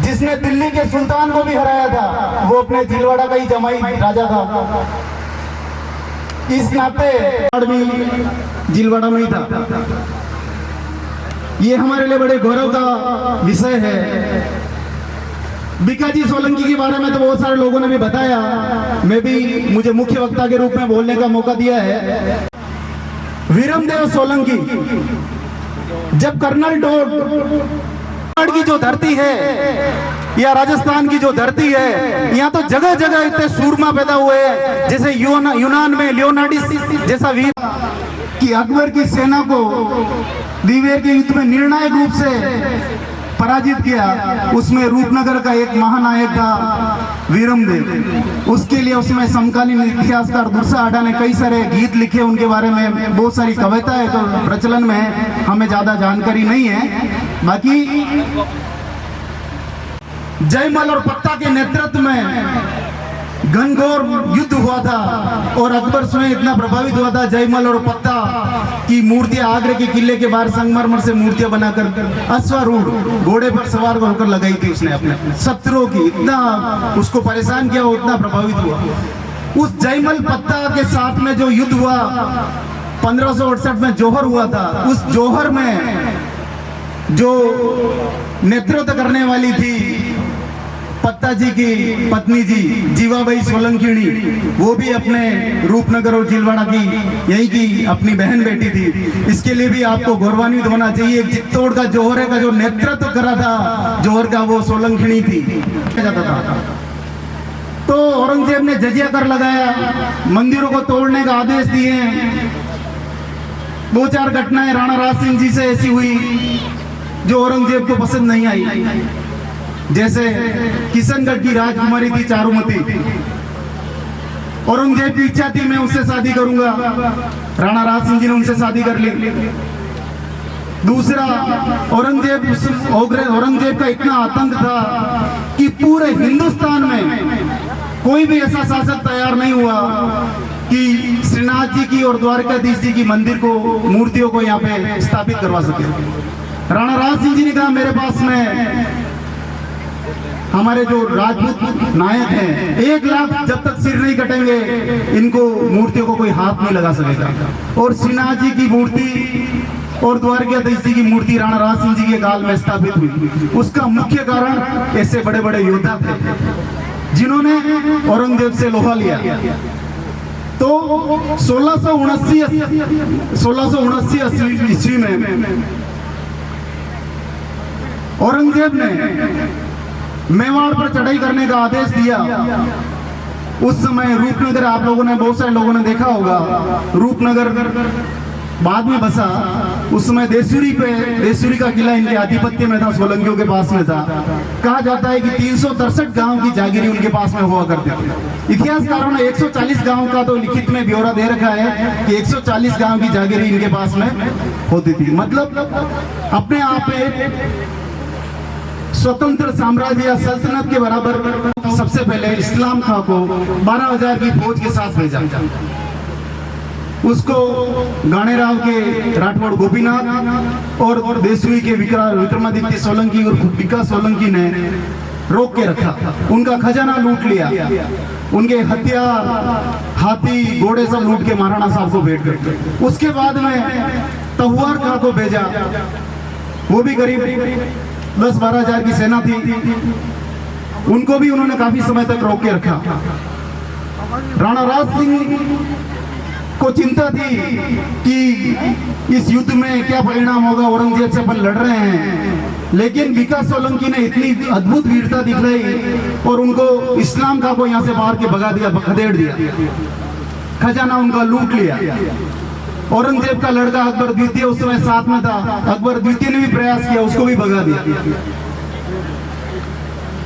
जिसने दिल्ली के सुल्तान को भी हराया था, वो अपने जिलवाड़ा का ही जमाई राजा था। इस नाते भी जिलवाड़ा में ही था। ये हमारे लिए बड़े गौरव का विषय है। बीकाजी सोलंकी के बारे में तो बहुत सारे लोगों ने भी बताया, मैं भी, मुझे मुख्य वक्ता के रूप में बोलने का मौका दिया है। वीरमदेव सोलंकी, जब कर्नल डोड की जो धरती है या राजस्थान की जो धरती है, यहाँ तो जगह जगह इतने सूरमा पैदा हुए हैं, जैसे यूनान में लियोनार्डिस जैसा वीर कि अकबर की सेना को दिवेर के युद्ध में निर्णायक रूप से पराजित किया। उसमें रूपनगर का एक महानायक था वीरमदेव। उसके लिए उसमें समकालीन इतिहासकार दुर्सा आडा ने कई सारे गीत लिखे, उनके बारे में बहुत सारी कविताएं तो प्रचलन में है, हमें ज्यादा जानकारी नहीं है। बाकी जयमल और पत्ता के नेतृत्व में घनघोर युद्ध हुआ था और अकबर स्वयं इतना प्रभावित हुआ था जयमल और पत्ता की मूर्तियां आगरे के किले के बाहर संगमरमर से मूर्तियां बनाकर अश्वारूढ़ घोड़े पर सवार होकर लगाई थी उसने अपने शत्रुओं की। इतना उसको परेशान किया, उतना प्रभावित हुआ। उस जयमल पत्ता के साथ में जो युद्ध हुआ 1568 में जौहर हुआ था, उस जौहर में जो नेतृत्व करने वाली थी पत्ता जी की पत्नी जी जीवाबाई सोलंकी, वो भी अपने रूपनगर और जिलवाड़ा की यही की अपनी बहन बेटी थी। इसके लिए भी आपको गौरवान्वित होना चाहिए। चित्तौड़ का जौहर का जो नेतृत्व करा था जौहर का, वो सोलंकी थी जाता था। तो औरंगजेब ने जजिया कर लगाया, मंदिरों को तोड़ने का आदेश दिए। 2-4 घटनाएं राणा राज सिंह जी से ऐसी हुई जो औरंगजेब को पसंद नहीं आई। जैसे किशनगढ़ की राजकुमारी थी चारुमती, औरंगजेब की इच्छा थी मैं उससे शादी करूंगा, राणा राज सिंह जी ने उनसे शादी कर ली। दूसरा, औरंगजेब का इतना आतंक था कि पूरे हिंदुस्तान में कोई भी ऐसा शासक तैयार नहीं हुआ कि श्रीनाथ जी की और द्वारकाधीश जी की मंदिर को, मूर्तियों को यहाँ पे स्थापित करवा सके। राणा राज सिंह जी ने कहा मेरे पास में हमारे जो राजपूत नायक हैं 1 लाख जब तक सिर नहीं कटेंगे इनको मूर्तियों को कोई हाथ नहीं लगा सकेगा। और श्रीनाथ जी की मूर्ति और द्वारकाधीश जी की मूर्ति राणा राज सिंह जी के काल में स्थापित हुई। उसका मुख्य कारण ऐसे बड़े बड़े योद्धा थे जिन्होंने औरंगजेब से लोहा लिया। तो 1679 ईस्वी में औरंगजेब ने मेवाड़ पर चढ़ाई करने का आदेश दिया। उस समय रूपनगर, आप लोगों ने, बहुत सारे लोगों ने देखा होगा, रूपनगर बाद में बसा। उस समय देसूरी का किला इनके आधिपत्य में था, सोलंकियों के पास में था। कहा जाता है कि 363 गांव की जागीरी उनके पास में हुआ करती थी। इतिहासकारों ने 140 गांव का तो लिखित में ब्यौरा दे रखा है कि 140 गांव की जागीरी इनके पास में होती थी। मतलब अपने आप में स्वतंत्र साम्राज्य या सल्तनत के बराबर। सबसे पहले इस्लाम खां को 12,000 की फौज के साथ भेजा। उसको गाणेराव के राठौड़ गोपीनाथ और देसुई के विक्रमादित्य सोलंकी और बिका सोलंकी ने रोक के रखा। उनका खजाना लूट लिया, उनके हथियार, हाथी, घोड़े सब लूट के महाराणा साहब को भेंट कर। उसके बाद में तहुआर खां को भेजा, वो भी करीब 10-12 हजार की सेना थी। उनको भी उन्होंने काफी समय तक रोक के रखा। राणा राज सिंह को चिंता थी कि इस युद्ध में क्या परिणाम होगा, औरंगजेब से अपन लड़ रहे हैं। लेकिन बिका सोलंकी ने इतनी अद्भुत वीरता दिखलाई और उनको इस्लाम खां को यहाँ से बाहर के भगा दिया, खदेड़ दिया, खजाना उनका लूट लिया। औरंगजेब का लड़का अकबर द्वितीय उस समय साथ में था। अकबर द्वितीय ने भी प्रयास किया, उसको भी भगा दिया।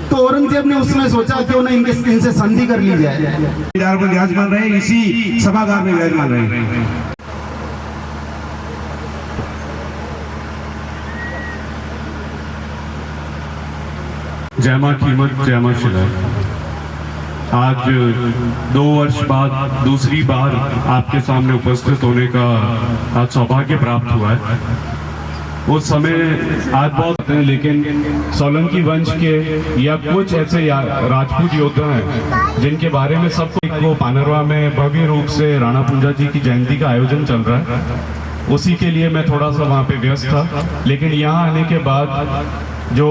तो औरंगजेब ने उसमें सोचा क्यों ना इनसे संधि कर ली जाए।
विराजमान रहे, इसी सभागार में विराजमान रहे।
जय मां कीमत, जय मां शिला। आज 2 वर्ष बाद दूसरी बार आपके सामने उपस्थित होने का आज सौभाग्य प्राप्त हुआ है। उस समय आज बहुत हैं, लेकिन सोलंकी वंश के या कुछ ऐसे राजपूत योद्धा हैं जिनके बारे में सबको पानरवा में भव्य रूप से राणा पुंजा जी की जयंती का आयोजन चल रहा है। उसी के लिए मैं थोड़ा सा वहाँ पे व्यस्त था। लेकिन यहाँ आने के बाद जो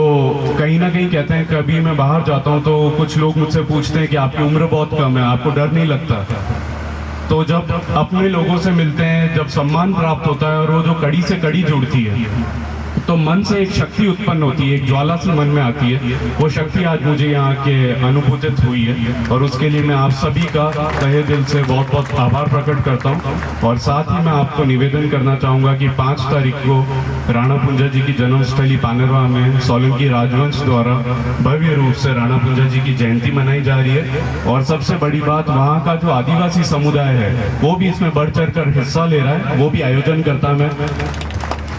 कहीं ना कहीं कहते हैं, कभी मैं बाहर जाता हूँ तो कुछ लोग मुझसे पूछते हैं कि आपकी उम्र बहुत कम है, आपको डर नहीं लगता? तो जब अपने लोगों से मिलते हैं, जब सम्मान प्राप्त होता है और वो जो कड़ी से कड़ी जुड़ती है, तो मन से एक शक्ति उत्पन्न होती है, एक ज्वाला से मन में आती है। वो शक्ति आज मुझे यहाँ के अनुभूतित हुई है और उसके लिए मैं आप सभी का तहे दिल से बहुत बहुत आभार प्रकट करता हूँ। और साथ ही मैं आपको निवेदन करना चाहूँगा कि 5 तारीख को राणा पुंजा जी की जन्मस्थली पानरवा में सोलंकी राजवंश द्वारा भव्य रूप से राणा पुंजा जी की जयंती मनाई जा रही है। और सबसे बड़ी बात, वहाँ का जो आदिवासी समुदाय है वो भी इसमें बढ़ चढ़ कर हिस्सा ले रहा है, वो भी आयोजन करता मैं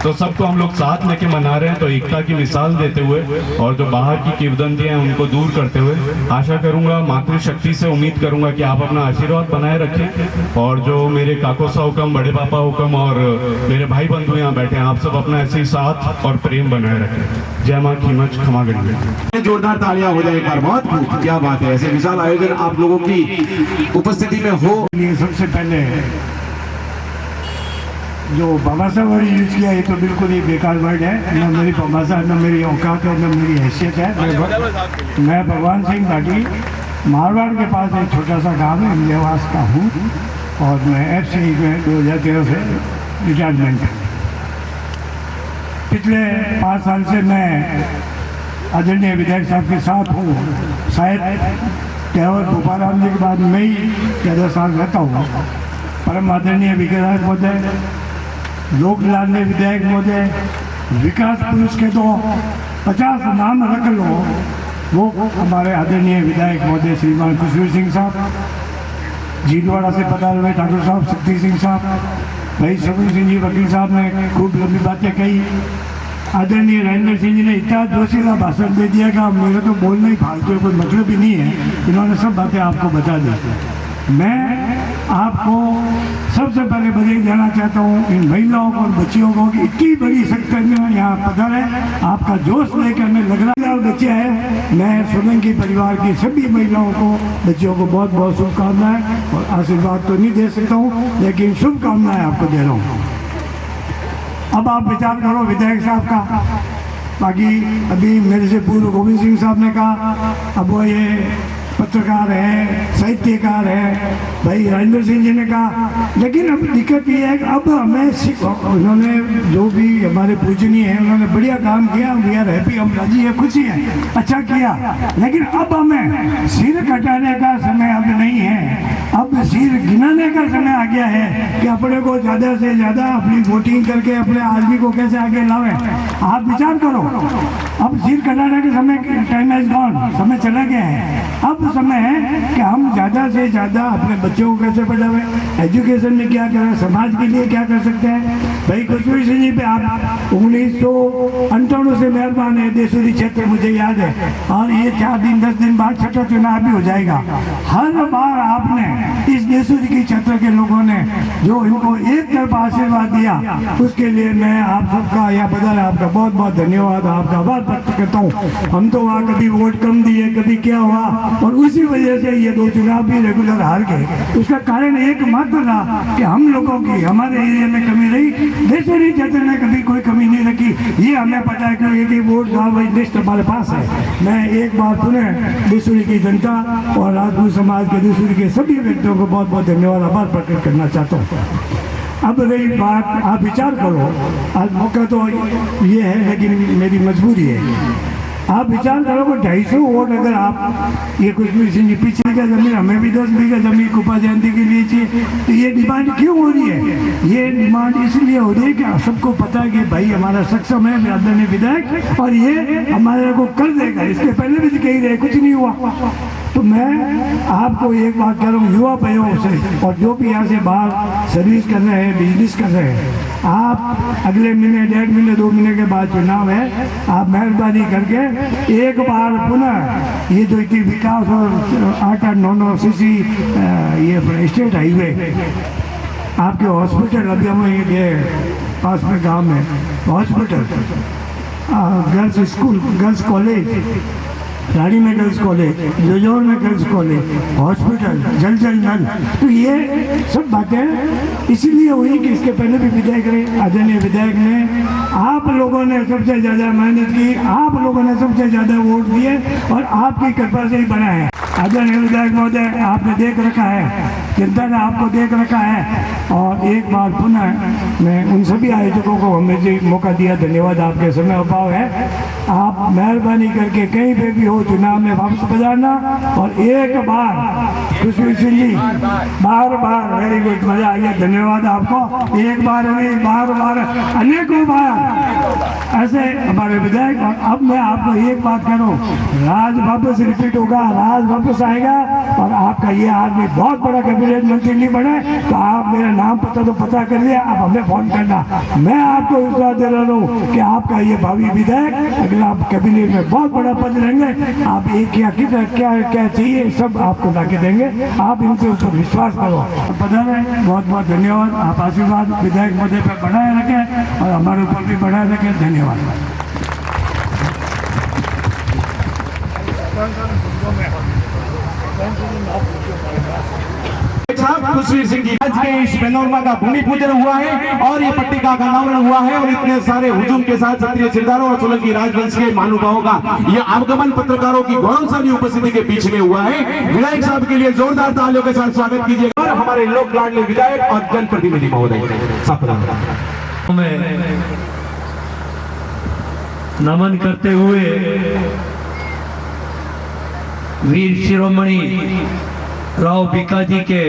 तो सबको हम लोग साथ लेके मना रहे हैं। तो एकता की मिसाल देते हुए और जो बाहर की किंवदंतियां हैं उनको दूर करते हुए आशा करूंगा, मातृशक्ति से उम्मीद करूंगा कि आप अपना आशीर्वाद बनाए रखें। और जो मेरे काकोसा हुक्म, बड़े पापा हुक्म और मेरे भाई बंधु यहाँ बैठे हैं, आप सब अपना ऐसे ही साथ और प्रेम बनाए रखें। जय माँ खीमच खमा गढ़ी।
जोरदार तालियां हो जाए एक बार। बहुत खूब, क्या बात है। ऐसे विशाल आयोजन आप लोगों की उपस्थिति में हो।
सबसे पहले जो भाषा वर्ड यूज किया ये तो बिल्कुल ही बेकार वर्ड है। न मेरी भाषा, न मेरी औकात है, न मेरी हैसियत है। मैं भगवान सिंह भाटी मारवाड़ के पास एक छोटा सा गांव है इंदियावास का हूँ और मैं FCI में 2013 से रिटायरमेंट। पिछले 5 साल से मैं आदरणीय विधायक साहब के साथ हूँ। शायद केवल गोपाराम जी के बाद मैं ही 11 साल रहता हूँ। परम आदरणीय विधायक महोदय, लोक लाडले विधायक महोदय, विकास पुरुष के तो 50 नाम रख लो, वो हमारे आदरणीय विधायक महोदय श्रीमान कुशवीर सिंह साहब, जींदवाड़ा से पधारे हुए ठाकुर साहब शक्ति सिंह साहब, भाई सुखबीर सिंह जी वकील साहब ने खूब लंबी बातें कही। आदरणीय राजेंद्र सिंह जी ने इतना जोशीला भाषण दे दिया कि मेरा तो बोलना ही फालतू है, कोई मतलब ही नहीं है। इन्होंने सब बातें आपको बता दी। मैं आपको सबसे पहले बधाई देना चाहता हूँ इन महिलाओं को और बच्चियों को कि इतनी बड़ी संख्या में यहाँ पधारे। आपका जोश लेकर हमें लग रहा है बच्चे हैं। मैं सोलंकी परिवार की सभी महिलाओं को, बच्चियों को बहुत बहुत शुभकामनाएं और आशीर्वाद तो नहीं दे सकता हूँ लेकिन शुभकामनाएं आपको दे रहा हूँ। अब आप विचार करो विधायक साहब का। बाकी अभी मेरे से पूर्व गोविंद सिंह साहब ने कहा, अब वो ये पत्रकार है, साहित्यकार है, भाई राजेंद्र सिंह जी ने कहा। लेकिन अब दिक्कत ये है कि अब हमें उन्होंने जो भी हमारे पूजनीय है उन्होंने बढ़िया काम किया, वी आर हैप्पी, हम राजी है, खुशी है, अच्छा किया। लेकिन अब हमें सिर कटाने का समय अब नहीं है, अब सिर गिनाने का समय आ गया है कि अपने को ज़्यादा से ज़्यादा अपनी वोटिंग करके अपने आदमी को कैसे आगे लावे। आप विचार करो, अब सिर कटाने के समय, टाइम इज गॉन, समय चला गया है। अब समय है कि हम ज़्यादा से ज़्यादा अपने बच्चों को कैसे पढ़ावें, एजुकेशन में क्या करें, समाज के लिए क्या कर सकते हैं। भाई कुशवीर सिंह जी पे आप 1998 से मेहरबान है। देसूरी क्षेत्र मुझे याद है, और ये 4 दिन 10 दिन बाद छठा चुनाव भी हो जाएगा। हर बार आपने इस देसूरी की क्षेत्र के लोगों ने जो इनको एक तरफ आशीर्वाद दिया, उसके लिए मैं आप सबका या बदल आपका बहुत बहुत धन्यवाद, आपका आभार व्यक्त करता हूँ। हम तो वहाँ कभी वोट कम दिए, कभी क्या हुआ, और उसी वजह से ये 2 चुनाव भी रेगुलर हार गए। उसका कारण एकमात्र रहा कि हम लोगों की हमारे एरिया में कमी रही, देसूरी क्षेत्र में कभी कोई कमी नहीं रखी। ये हमें पता है कि एक वोट गाँव लिस्ट हमारे पास है। मैं एक बार पुनः देसूरी की जनता और राजपूत समाज के देसूरी के सभी व्यक्तियों को बहुत बहुत धन्यवाद, आभार प्रकट करना चाहता हूँ। अब रही बात, आप विचार करो, आज मौका तो ये है लेकिन मेरी मजबूरी है। आप विचार करो कि 250 वोट अगर आप ये कुशवीर सिंह जी पीछे का जमीन, हमें भी 10 बीघा जमीन कृपा जयंती के लिए चाहिए, तो ये डिमांड क्यों हो रही है? ये डिमांड इसलिए हो रही है कि सबको पता है कि भाई हमारा सक्षम है आदरणीय विधायक और ये हमारे को कर देगा। इसके पहले भी कही रहे, कुछ नहीं हुआ। तो मैं आपको एक बात कह रहा हूँ, युवा भाइयों से और जो भी यहाँ से बाहर सर्विस कर रहे हैं, बिजनेस कर रहे हैं, आप अगले महीने, 1.5 महीने, 2 महीने के बाद चुनाव है, आप मेहरबानी करके एक बार पुनः ये जो इतनी विकास और 8-9 सीसी ये स्टेट हाईवे, आपके हॉस्पिटल, अभी हम ये पास में गांव में hospital, girls school, girls college, Rani में गर्ल्स कॉलेज, जोजौर में गर्ल्स कॉलेज, हॉस्पिटल, जल नल, तो ये सब बातें इसीलिए हुई कि इसके पहले भी विधायक रहे, आदरणीय विधायक ने, आप लोगों ने सबसे ज़्यादा मेहनत की, आप लोगों ने सबसे ज़्यादा वोट दिए और आपकी कृपा से ही बना है। आदरणीय विधायक महोदय, आपने देख रखा है, जनता ने आपको देख रखा है, और एक बार पुनः मैं उन सभी आयोजकों को हमें जो मौका दिया, धन्यवाद। आपके समय अभाव है, आप मेहरबानी करके कहीं पे भी हो चुनाव में वापस बजाना, और एक बार कुशवीर सिंह जी बार वेरी गुड, मजा आ गया, धन्यवाद आपको। एक बार नहीं, बार अनेकों बार ऐसे हमारे विधायक। और अब मैं आपको एक बात कह रहा हूँ, राज वापस रिपीट होगा, राज वापस आएगा, और आपका ये आदमी बहुत बड़ा कैबिनेट मंत्री नहीं बने तो आप मेरा नाम नाम पता तो पता कर लिया, आप हमें फोन करना। मैं आपको विश्वास दे रहा हूँ कि आपका ये भावी विधायक अगला आप कैबिनेट में बहुत बड़ा पद रहेंगे। आप एक क्या क्या चाहिए सब आपको ला के देंगे, आप इनके ऊपर विश्वास करो। पता है, बहुत बहुत धन्यवाद। आप आशीर्वाद विधायक मुद्दे पर बनाए रखें और हमारे ऊपर भी बनाए रखें। धन्यवाद।
खुशवीर सिंह जी, आज के इस पैनोरमा का भूमि पूजन हुआ है और ये पट्टिका का अनावरण हुआ है और इतने सारे हुजूम के साथ क्षत्रिय सिरदारों और सोलंकी राजवंश के महानुभावों का यह आगमन पत्रकारों की गौरवशाली उपस्थिति के बीच में हुआ है। विधायक साहब के लिए जोरदार तालियों के साथ स्वागत कीजिएगा और हमारे लोक लाडले विधायक और जनप्रतिनिधि महोदय
नमन करते हुए वीर शिरोमणि राव बीकाजी के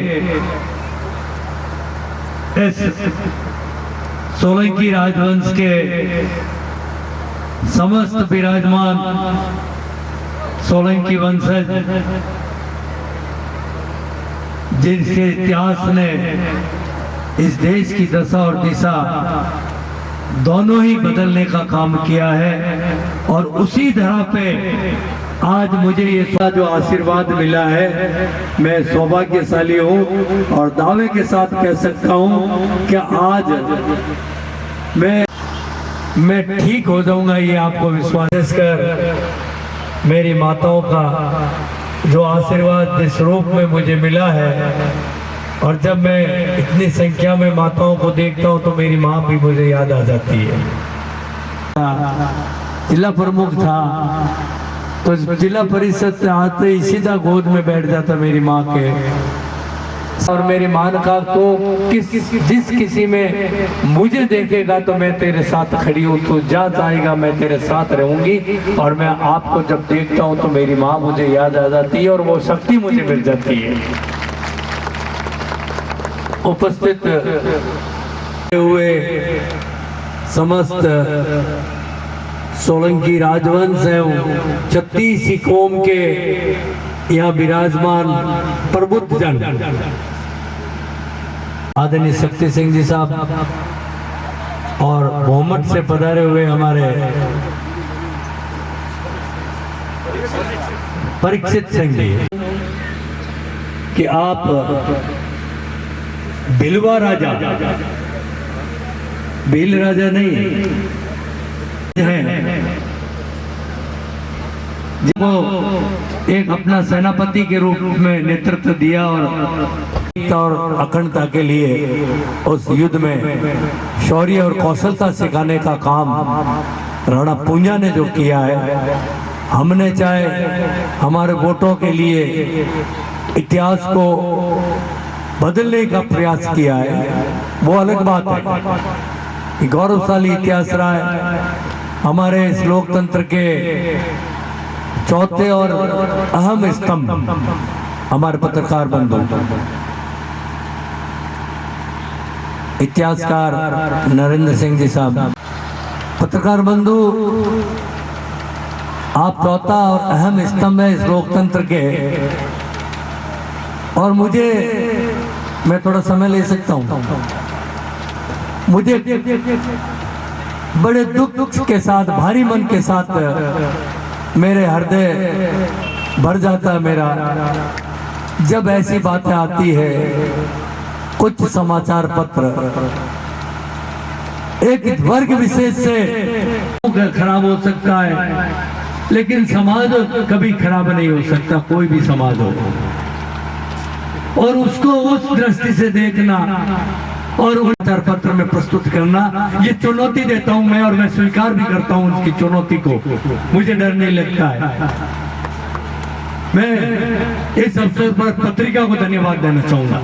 इस सोलंकी राजवंश के समस्त विराजमान सोलंकी वंशज जिनके इतिहास ने इस देश की दशा और दिशा दोनों ही बदलने का काम किया है और उसी तरह पे आज मुझे ये जो आशीर्वाद मिला है, मैं सौभाग्यशाली हूँ और दावे के साथ कह सकता हूँ कि आज मैं ठीक हो जाऊंगा, ये आपको विश्वास कर मेरी माताओं का जो आशीर्वाद इस रूप में मुझे मिला है। और जब मैं इतनी संख्या में माताओं को देखता हूँ तो मेरी माँ भी मुझे याद आ जाती है। जिला प्रमुख था तो जिला परिषद से आते ही सीधा गोद में बैठ जाता मेरी माँ के और मेरी माँ का तो जिस किसी में मुझे देखेगा तो मैं तेरे साथ खड़ी हूँ, तू जा जाएगा मैं तेरे साथ रहूंगी। और मैं आपको जब देखता हूँ तो मेरी माँ मुझे याद आ जाती है और वो शक्ति मुझे मिल जाती है। उपस्थित हुए समस्त सोलंकी राजवंश एवं 36 कौम के यहाँ विराजमान प्रबुद्ध जन, आदरणीय शक्ति सिंह जी साहब और मोहम्मद से पधारे हुए हमारे परीक्षित सिंह जी कि आप भिलवा राजा, भील राजा नहीं है, जिनको एक अपना सेनापति के रूप में नेतृत्व दिया और अखंडता के लिए उस युद्ध में शौर्य और कौशलता सिखाने का काम राणा पूंजा ने जो किया है, हमने चाहे हमारे वोटों के लिए इतिहास को बदलने का प्रयास किया है, वो अलग बात है। गौरवशाली इतिहास रहा है हमारे इस लोकतंत्र के चौथे और अहम स्तंभ हमारे पत्रकार बंधु, इतिहासकार नरेंद्र सिंह जी साहब। पत्रकार बंधु, आप चौथा और अहम स्तंभ है इस लोकतंत्र के और मैं थोड़ा समय ले सकता हूँ। मुझे बड़े दुख के साथ, भारी मन के साथ मेरे हृदय भर जाता है मेरा जब ऐसी बातें आती है। कुछ समाचार पत्र एक वर्ग विशेष से खराब हो सकता है, लेकिन समाज कभी खराब नहीं हो सकता, कोई भी समाज हो, और उसको उस दृष्टि से देखना और समाचार पत्र में प्रस्तुत करना, ये चुनौती देता हूं मैं और मैं स्वीकार भी करता हूं उसकी चुनौती को। मुझे डर नहीं लगता है। मैं इस अवसर पर पत्रिका को धन्यवाद देना चाहूंगा।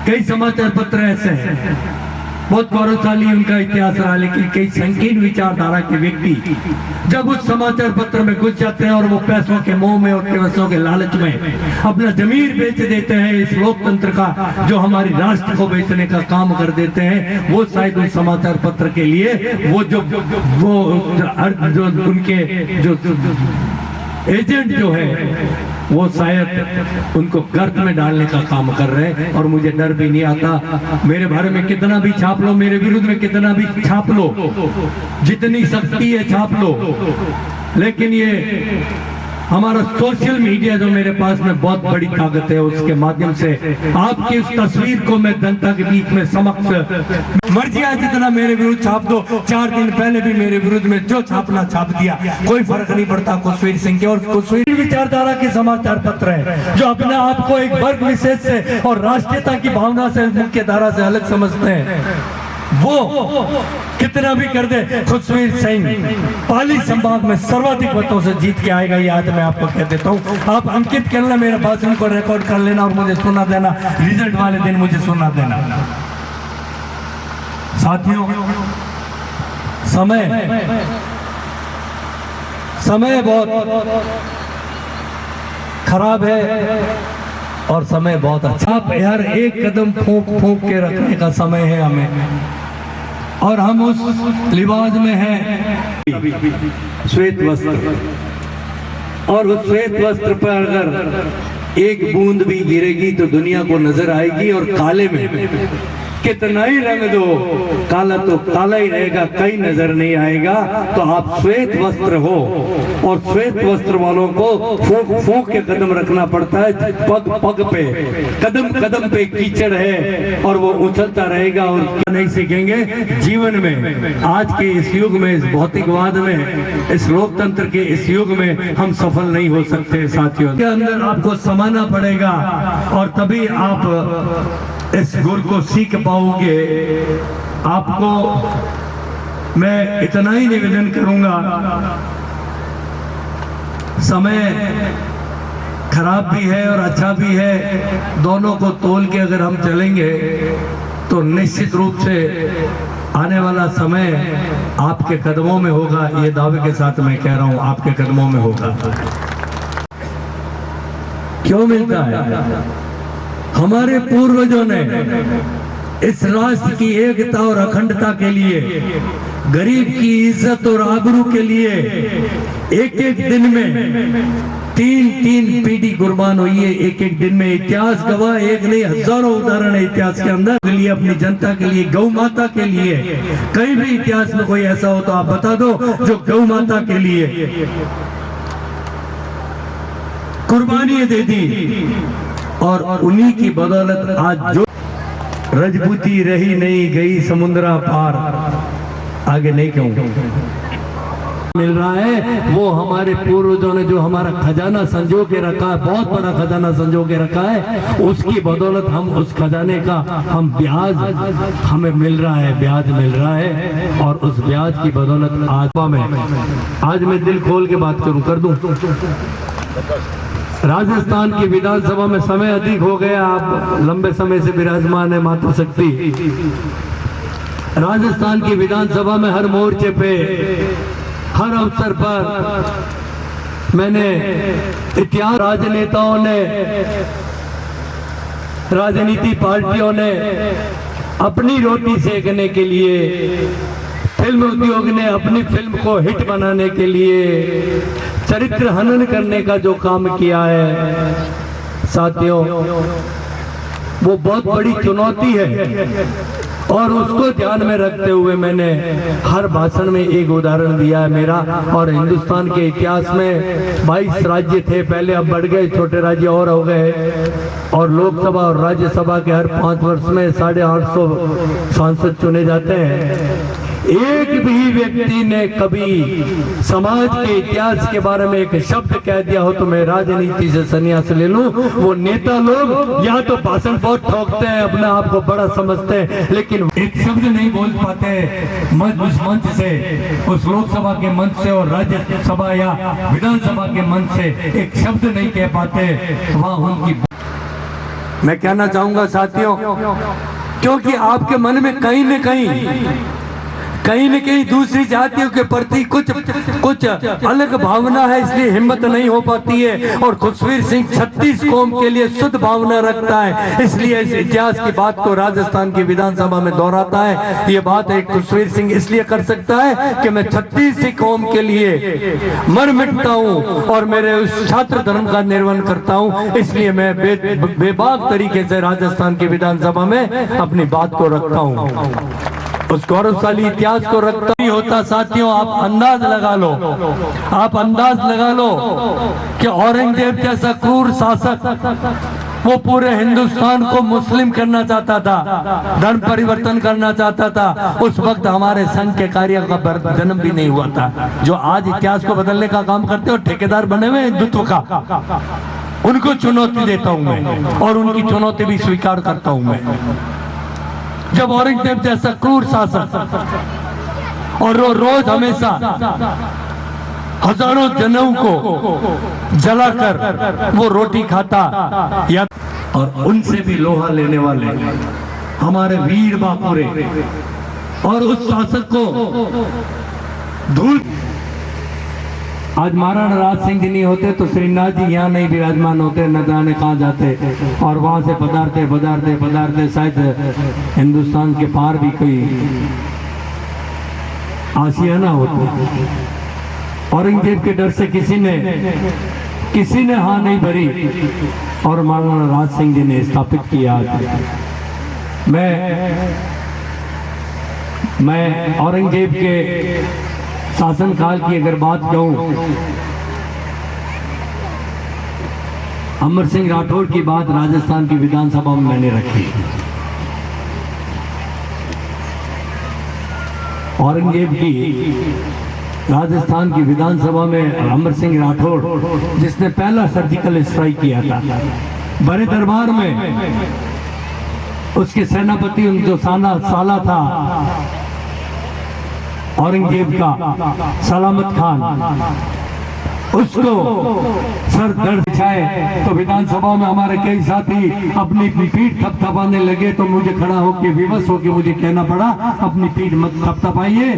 कई समाचार पत्र ऐसे हैं बहुत गौरवशाली उनका इतिहास रहा, लेकिन कई संकीर्ण विचारधारा के व्यक्ति जब उस समाचार पत्र में घुस जाते हैं और वो पैसों के मोह में और पैसों के लालच में अपना जमीर बेच देते हैं, इस लोकतंत्र का जो हमारी राष्ट्र को बेचने का काम कर देते हैं, वो शायद उस समाचार पत्र के लिए वो जो उनके जो एजेंट जो है वो शायद उनको गर्त में डालने का काम कर रहे हैं, और मुझे डर भी नहीं आता। मेरे बारे में कितना भी छाप लो, मेरे विरुद्ध में कितना भी छाप लो, जितनी शक्ति है छाप लो, लेकिन ये हमारा सोशल मीडिया जो मेरे पास में बहुत बड़ी ताकत है, उसके माध्यम से आपकी इस तस्वीर को मैं जनता के बीच में समक्ष मर्जी है जितना मेरे विरुद्ध छाप दो। 4 दिन पहले भी मेरे विरुद्ध में जो छापना छाप दिया, कोई फर्क नहीं पड़ता कुशवीर सिंह के। और कुशवीर विचारधारा के समाचार पत्र है जो अपने आप को एक वर्ग विशेष से और राष्ट्रीयता की भावना से मुख्य धारा से अलग समझते हैं, वो कितना भी कर दे, खुशवीर सिंह पाली संभाग में सर्वाधिक मतों से जीत के आएगा, ये आज मैं आपको कह देता हूँ। आप अंकित करना, मेरे भाषण को रिकॉर्ड कर लेना और मुझे सुना देना, रिजल्ट वाले दिन मुझे सुना देना। साथियों, समय बहुत खराब है और समय बहुत अच्छा। आप यार एक कदम फूंक फूंक के रखने का समय है हमें, और हम उस लिबास में हैं श्वेत वस्त्र, और उस श्वेत वस्त्र पर अगर एक बूंद भी गिरेगी तो दुनिया को नजर आएगी। और काले में कितना ही रंग दो, काला तो काला ही रहेगा, कहीं नजर नहीं आएगा। तो आप श्वेत वस्त्र हो, और श्वेत वस्त्र वालों को फूंक फूंक के कदम रखना पड़ता है। पग पग पे, कदम कदम पे कीचड़ है और वो उछलता रहेगा, और नहीं सीखेंगे जीवन में। आज के इस युग में, इस भौतिकवाद में, इस लोकतंत्र के इस युग में हम सफल नहीं हो सकते साथियों। के अंदर आपको समाना पड़ेगा और तभी आप इस गुर को सीख पाओगे। आपको मैं इतना ही निवेदन करूंगा, समय खराब भी है और अच्छा भी है, दोनों को तोल के अगर हम चलेंगे तो निश्चित रूप से आने वाला समय आपके कदमों में होगा। ये दावे के साथ मैं कह रहा हूं, आपके कदमों में होगा। क्यों मिलता है? हमारे पूर्वजों ने इस राष्ट्र की एकता और अखंडता के लिए, गरीब की इज्जत और आबरू के लिए एक एक दिन में 3-3 पीढ़ी कुर्बान हुई है। एक एक दिन में इतिहास गवाह, एक नहीं हजारों उदाहरण है इतिहास के अंदर के लिए, अपनी जनता के लिए, गौ माता के लिए। कहीं भी इतिहास में कोई ऐसा हो तो आप बता दो जो गौ माता के लिए कुर्बानी दे दी, और उन्हीं की बदौलत आज जो रजपूती रही नहीं गई समुद्रा पार, आगे नहीं कहूंगा, मिल रहा है। वो हमारे पूर्वजों ने जो हमारा खजाना संजो के रखा है, बहुत बड़ा खजाना संजो के रखा है, उसकी बदौलत हम उस खजाने का हम ब्याज हमें मिल रहा है, ब्याज मिल रहा है। और उस ब्याज की बदौलत आज मैं दिल खोल के बात कर दूं। राजस्थान की विधानसभा में समय अधिक हो गया, आप लंबे समय से विराजमान है मातृशक्ति। राजस्थान की विधानसभा में हर मोर्चे पे, हर अवसर पर मैंने इतिहास, राजनेताओं ने, राजनीति पार्टियों ने अपनी रोटी सेकने के लिए, फिल्म उद्योग ने अपनी फिल्म को हिट बनाने के लिए चरित्र हनन करने का जो काम किया है साथियों, वो बहुत बड़ी चुनौती है। और उसको ध्यान में रखते हुए मैंने हर भाषण में एक उदाहरण दिया है मेरा। और हिंदुस्तान के इतिहास में 22 राज्य थे पहले, अब बढ़ गए, छोटे राज्य और हो गए। और लोकसभा और राज्यसभा के हर 5 वर्ष में 850 सांसद चुने जाते हैं। एक भी व्यक्ति ने कभी समाज के इतिहास के बारे में एक शब्द कह दिया हो तो मैं राजनीति से संन्यास ले लूं। वो नेता लोग या तो भाषण बहुत ठोकते हैं, अपने आप को बड़ा समझते हैं, लेकिन एक शब्द नहीं बोल पाते उस मंच से, उस लोकसभा के मंच से और राज्यसभा या विधानसभा के मंच से एक शब्द नहीं कह पाते। वहां उनकी मैं कहना चाहूंगा साथियों, क्योंकि आपके मन में कहीं न कहीं कहीं न कहीं दूसरी जातियों के प्रति कुछ अलग भावना है, इसलिए हिम्मत नहीं हो पाती है। और खुशवीर सिंह 36 कौम के लिए शुद्ध भावना रखता है, इसलिए इस इतिहास की बात को राजस्थान की विधानसभा में दोहराता है। ये बात एक खुशवीर सिंह इसलिए कर सकता है कि मैं 36 कौम के लिए मर मिटता हूँ और मेरे उस छात्र धर्म का निर्वहन करता हूँ, इसलिए मैं बेबाक तरीके से राजस्थान की विधानसभा में अपनी बात को रखता हूँ, उस गौरवशाली इतिहास को रखता नहीं होता। साथियों, आप अंदाज लगा लो, आप अंदाज लगा लो कि औरंगजेब जैसा क्रूर शासक वो पूरे हिंदुस्तान को मुस्लिम करना चाहता था, धर्म परिवर्तन करना चाहता था। उस वक्त हमारे संघ के कार्य का जन्म भी नहीं हुआ था। जो आज इतिहास को बदलने का काम करते हो, ठेकेदार बने हुए हिंदुत्व का, उनको चुनौती देता हूं मैं और उनकी चुनौती भी स्वीकार करता हूं मैं। जब औरंगजेब जैसा क्रूर शासक और रोज हमेशा हजारों जनेऊ को जलाकर वो रोटी खाता, या और उनसे भी लोहा लेने वाले हमारे वीर बापुरे और उस शासक को धूल। आज महाराणा राज सिंह जी नहीं होते तो श्रीनाथ जी यहाँ नहीं विराजमान होते, न जाने कहाँ जाते, और वहां से पधारते पधारते पधारते शायद हिंदुस्तान के पार भी कोई आशियाना होता। औरंगजेब के डर से किसी ने हाँ नहीं भरी और महाराणा राज सिंह जी ने स्थापित किया। मैं औरंगजेब के शासनकाल की अगर बात कहूं, अमर सिंह राठौर की बात राजस्थान की विधानसभा में मैंने रखी। औरंगजेब की राजस्थान की विधानसभा में अमर सिंह राठौर, जिसने पहला सर्जिकल स्ट्राइक किया था, बड़े दरबार में उसके सेनापति जो साला था औरंगजेब का, सलामत खान, उसको सर दर्द बिछाए तो विधानसभा में हमारे कई साथी अपनी पीठ थपथपाने लगे, तो मुझे खड़ा होकर विवश होकर मुझे कहना पड़ा, अपनी पीठ मत थपथपाइए,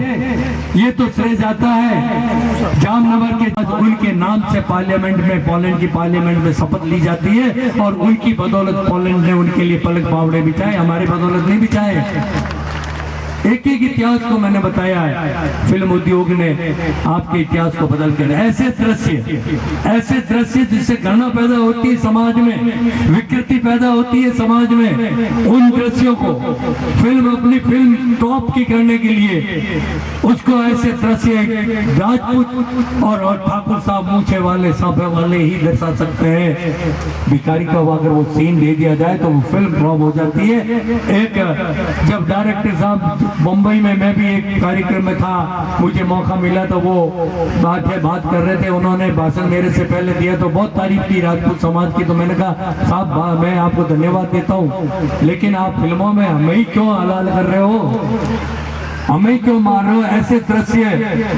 ये तो श्रेय जाता है जामनगर के। उनके नाम से पार्लियामेंट में, पोलैंड की पार्लियामेंट में शपथ ली जाती है और उनकी बदौलत पोलैंड ने उनके लिए पलक बावड़े बिछाए, हमारी बदौलत नहीं बिछाए। एक एक इतिहास को मैंने बताया है। फिल्म उद्योग ने आपके इतिहास को बदल कर ऐसे दृश्य जिससे घृणा पैदा होती है समाज में, विकृति पैदा होती है समाज में, उन दृश्यों को अपनी फिल्म टॉप की करने के लिए उसको ऐसे दृश्य राजपूत और ठाकुर साहब मूछे वाले सांपे वाले ही दर्शा सकते हैं। भिखारी को अगर वो सीन दे दिया जाए तो वो फिल्म फ्लॉप हो जाती है। एक जब डायरेक्टर साहब मुंबई में, मैं भी एक कार्यक्रम में था, मुझे मौका मिला तो वो बात कर रहे थे, उन्होंने भाषण मेरे से पहले दिया तो बहुत तारीफ की राजपूत समाज की। तो मैंने कहा साहब मैं आपको धन्यवाद देता हूँ, लेकिन आप फिल्मों में हमें ही क्यों हलाल कर रहे हो, हमें क्यों मार रहे हो, ऐसे दृश्य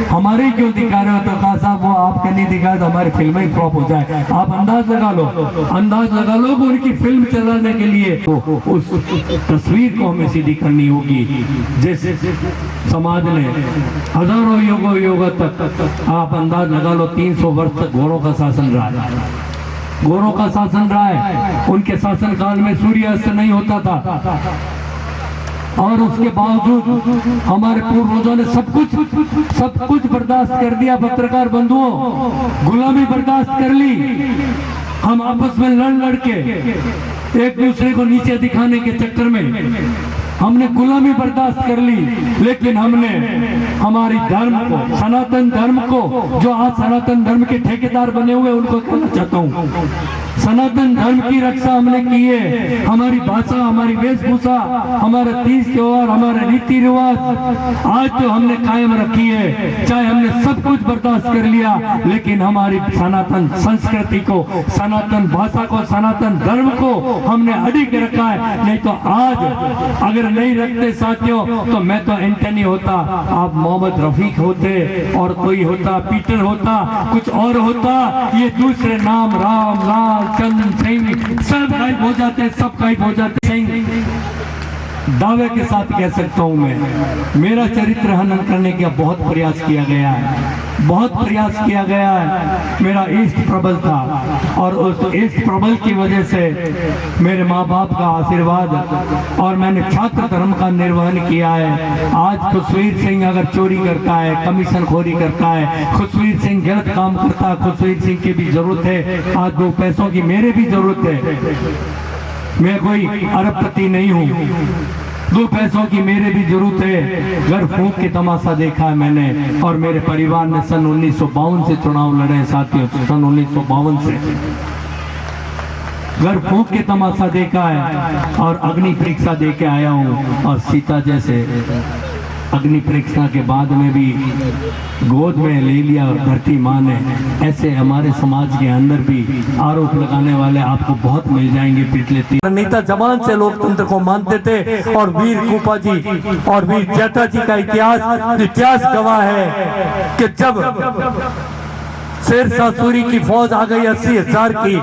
हमारे क्यों दिखा रहे हो? तो कहा साहब वो आपके नहीं दिखाए तो हमारी फिल्में ही फ्लॉप हो जाए। आप अंदाज लगा लो कि उनकी फिल्म चलाने के लिए तो उस तस्वीर को हमें सीधी करनी होगी। जैसे समाज ने हजारों युगों तक, आप अंदाज लगा लो 300 वर्ष तक घोड़ों का शासन रहा है। उनके शासन काल में सूर्यास्त नहीं होता था और उसके बावजूद हमारे पूर्वजों ने सब कुछ बर्दाश्त कर दिया। पत्रकार बंधुओं, गुलामी बर्दाश्त कर ली। हम आपस में लड़ के एक दूसरे को नीचे दिखाने के चक्कर में हमने गुलामी बर्दाश्त कर ली, लेकिन हमने हमारी धर्म को, सनातन धर्म को, जो आज सनातन धर्म के ठेकेदार बने हुए उनको कहना चाहता हूँ, सनातन धर्म की रक्षा हमने की है। हमारी भाषा, हमारी वेशभूषा, हमारे तीज त्योहार, हमारे रीति रिवाज आज तो हमने कायम रखी है। चाहे हमने सब कुछ बर्दाश्त कर लिया, लेकिन हमारी सनातन संस्कृति को, सनातन भाषा को, सनातन धर्म को हमने अडिग रखा है। नहीं तो आज अगर नहीं रखते साथियों तो मैं तो एंटनी होता, आप मोहम्मद रफीक होते, और कोई होता, पीटर होता, कुछ और होता, ये दूसरे नाम राम, लाल, चंद, सिंह सब गायब हो जाते, सब गायब हो जाते। दावे के साथ कह सकता हूं मैं, मेरा चरित्र हनन करने का बहुत प्रयास किया गया है, बहुत प्रयास किया गया है। मेरा इष्ट प्रबल था और उस इष्ट प्रबल की वजह से मेरे माँ बाप का आशीर्वाद और मैंने छात्र धर्म का निर्वहन किया है। आज खुशवीर सिंह अगर चोरी करता है, कमीशन खोरी करता है, खुशवीर सिंह गलत काम करता है, खुशवीर सिंह की भी जरूरत है, आज 2 पैसों की मेरे भी जरूरत है। मैं कोई अरबपति नहीं हूँ, 2 पैसों की मेरे भी जरूरत है। घर फूंक के तमाशा देखा है मैंने और मेरे परिवार ने सन 1952 से चुनाव लड़े साथियों, सन 1952 से घर फूंक के तमाशा देखा है और अग्नि परीक्षा दे के आया हूँ। और सीता जैसे अग्नि परीक्षा के बाद में भी गोद में ले लिया धरती माँ ने, ऐसे हमारे समाज के अंदर भी आरोप लगाने वाले आपको बहुत मिल जाएंगे पिछले 3 नेता जबान से लोकतंत्र को मानते थे। और वीर कूपा जी और वीर जेठा जी का इतिहास गवाह है कि जब शेरशाह सूरी की फौज आ गई 80,000 की,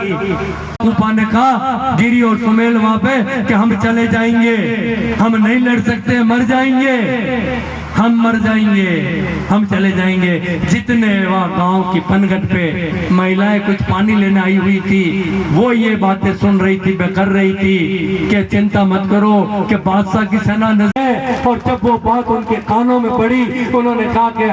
कूपा ने कहा गिरी और सुमेल वहां पे कि हम चले जाएंगे, हम नहीं लड़ सकते, मर जाएंगे, हम मर जाएंगे, हम चले जाएंगे। जितने वहाँ गांव की पनघट पे महिलाएं कुछ पानी लेने आई हुई थी, वो ये बातें सुन रही थी, कर रही थी कि चिंता मत करो कि बादशाह की सेना नजर। और जब वो बात उनके कानों में पड़ी, उन्होंने कहा कि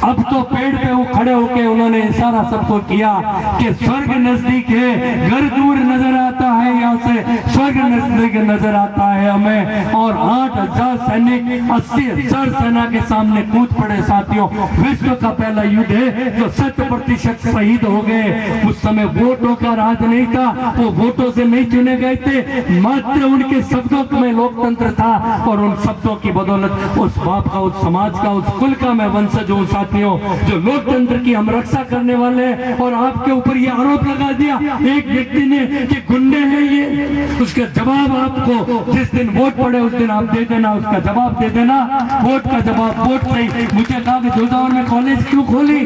अब तो पेड़ पे वो खड़े होके उन्होंने इशारा सबको किया कि स्वर्ग नजदीक है, घर दूर नजर आता है, यहाँ से स्वर्ग नजदीक नजर आता है हमें। और 8,000 सैनिक 80,000 सेना के सामने कूद पड़े साथियों। विश्व का पहला युद्ध है जो 100% शहीद हो गए। उस समय वोटों का राज नहीं था, वो वोटों से नहीं चुने गए थे, मात्र उनके शब्दों में लोकतंत्र था। और उन शब्दों की बदौलत उस बाप का, उस समाज का, उस कुल का मैं वंशज हूँ साथियों, जो लोकतंत्र की हम रक्षा करने वाले हैं। और आपके ऊपर ये आरोप लगा दिया एक व्यक्ति ने कि गुंडे हैं ये, उसका जवाब आपको जिस दिन वोट पड़े उस दिन आप दे देना, उसका जवाब दे देना, वोट का जवाब वोट नहीं। मुझे कहा कि जोधावर में कॉलेज क्यों खोली,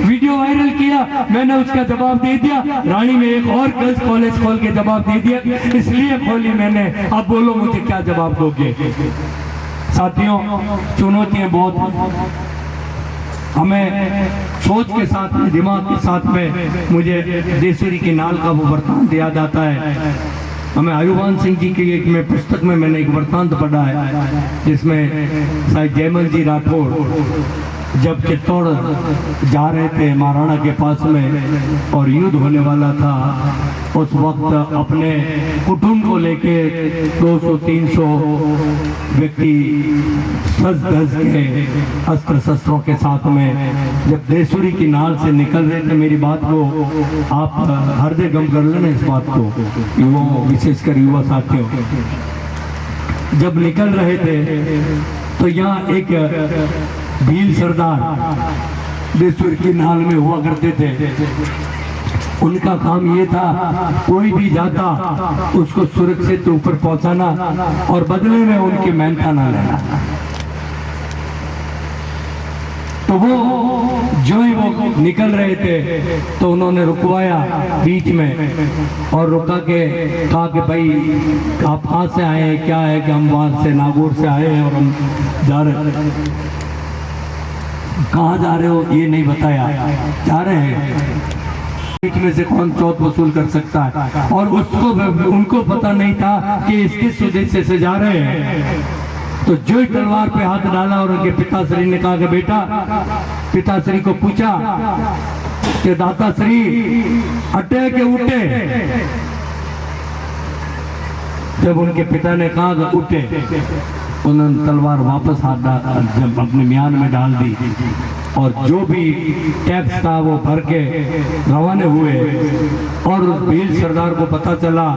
वीडियो वायरल किया, मैंने उसका जवाब दे दिया। रानी में एक और गर्ल्स कॉलेज खोल के जवाब दे दिया, इसलिए खोली मैंने। अब बोलो मुझे क्या जवाब दोगे साथियों। चुनौतियां बहुत हैं, हमें सोच के साथ में, दिमाग के साथ में मुझे देसूरी की नाल का वो वृत्तांत याद आता है। हमें आयुबान सिंह जी की एक में पुस्तक में मैंने एक वृत्तांत पढ़ा है जिसमें शायद जयमल जी राठौड़ जब चित्तौड़ जा रहे थे महाराणा के पास में और युद्ध होने वाला था, उस वक्त अपने कुटुंब को लेके 200-300 व्यक्ति सज धज के अस्त्र शस्त्रों के साथ में जब देसूरी की नाल से निकल रहे थे, मेरी बात को आप हृदय गम कर लेना इस बात को, युवाओं, विशेषकर युवा साथियों, जब निकल रहे थे तो यहाँ एक भील सरदार देसूर की नाल में हुआ करते थे। उनका काम ये था कोई भी जाता उसको सुरक्षित ऊपर पहुंचाना और बदले में उनकी मेहनत ना लेना। तो वो जो ही वो निकल रहे थे तो उन्होंने रुकवाया बीच में और रुका के कहा कि भाई आप कहाँ से आए हैं, क्या है कि हम वहां से नागौर से आए हैं और हम जा रहे। कहाँ जा रहे हो ये नहीं बताया, जा रहे हैं। बीच में से कौन चौथ वसूल कर सकता है, और उसको उनको पता नहीं था कि इस किस उद्देश्य से जा रहे हैं। तो जो तलवार पे हाथ डाला और उनके पिताश्री ने कहा कि बेटा, पिताश्री को पूछा कि दाताश्री अटे के उठे, जब उनके पिता ने कहा कि उठे, उन्होंने तलवार वापस हाथ जब अपने म्यान में डाल दी और जो भी टैक्स था वो भर के रवाना हुए। और उस भील सरदार को पता चला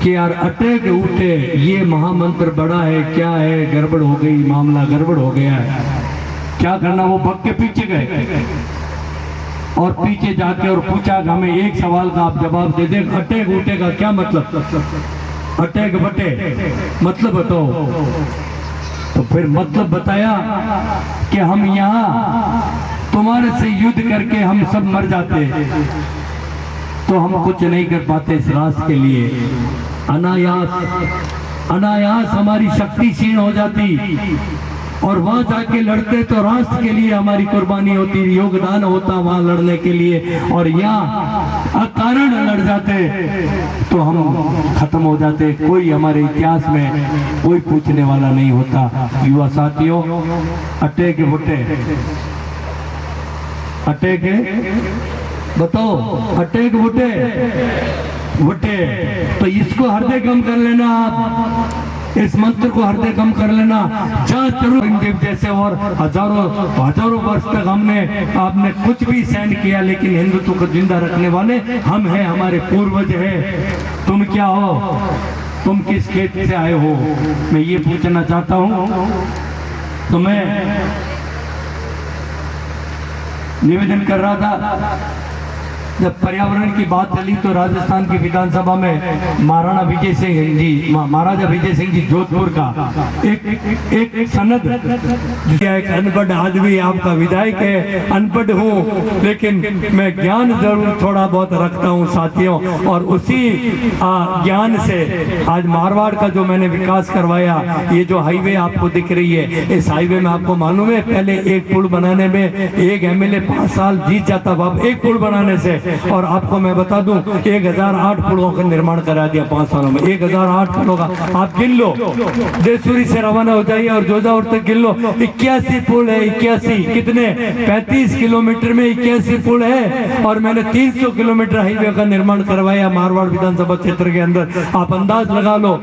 कि यार अटे के उठे ये महामंत्र बड़ा है, क्या है, गड़बड़ हो गई, मामला गड़बड़ हो गया है, क्या करना। वो भग के पीछे गए और पीछे जाके और पूछा कि हमें एक सवाल का आप जवाब दे दें, अटे के उठे का क्या मतलब, अटे के बटे मतलब बताओ। तो फिर मतलब बताया कि हम यहाँ तुम्हारे से युद्ध करके हम सब मर जाते, तो हम कुछ नहीं कर पाते इस राष्ट्र के लिए। अनायास अनायास हमारी शक्ति क्षीण हो जाती और वहां जाके लड़ते तो राष्ट्र के लिए हमारी कुर्बानी होती, योगदान होता वहां लड़ने के लिए, और यहाँ अकारण लड़ जाते तो हम खत्म हो जाते, कोई हमारे इतिहास में कोई पूछने वाला नहीं होता। युवा साथियों, अटे के बुटे, अटे के बताओ, अटे के बुटे बुटे, तो इसको हृदय कम कर लेना आप, इस मंत्र को हृदय कम कर लेना। जहाँ तरुण जैसे और हजारों वर्ष तक आपने कुछ भी सहन किया, लेकिन हिंदुत्व को जिंदा रखने वाले हम हैं, हमारे पूर्वज हैं। तुम क्या हो, तुम किस खेत से आए हो, मैं ये पूछना चाहता हूँ। तो मैं निवेदन कर रहा था, जब पर्यावरण की बात चली तो राजस्थान की विधानसभा में महाराणा विजय सिंह जी, महाराजा विजय सिंह जी जोधपुर का एक सनद, एक अनपढ़ आदमी आपका विधायक है, अनपढ़ हूँ लेकिन मैं ज्ञान जरूर थोड़ा बहुत रखता हूँ साथियों, और उसी ज्ञान से आज मारवाड़ का जो मैंने विकास करवाया, ये जो हाईवे आपको दिख रही है, इस हाईवे में आपको मालूम है पहले एक पुल बनाने में एक एमएलए 5 साल जीत जाता था, एक पुल बनाने से। और आपको मैं बता दूं 1008 पुलों का निर्माण करा दिया 5 सालों में, 1008 पुलों का। आप गिन लो, देसूरी से रवाना हो जाइए और जोधापुर तक गिन लो, 81 पुल है। 81 कितने, 35 किलोमीटर में 81 पुल है। और मैंने 300 किलोमीटर हाईवे का निर्माण करवाया मारवाड़ विधानसभा क्षेत्र के अंदर। आप अंदाज लगा लो,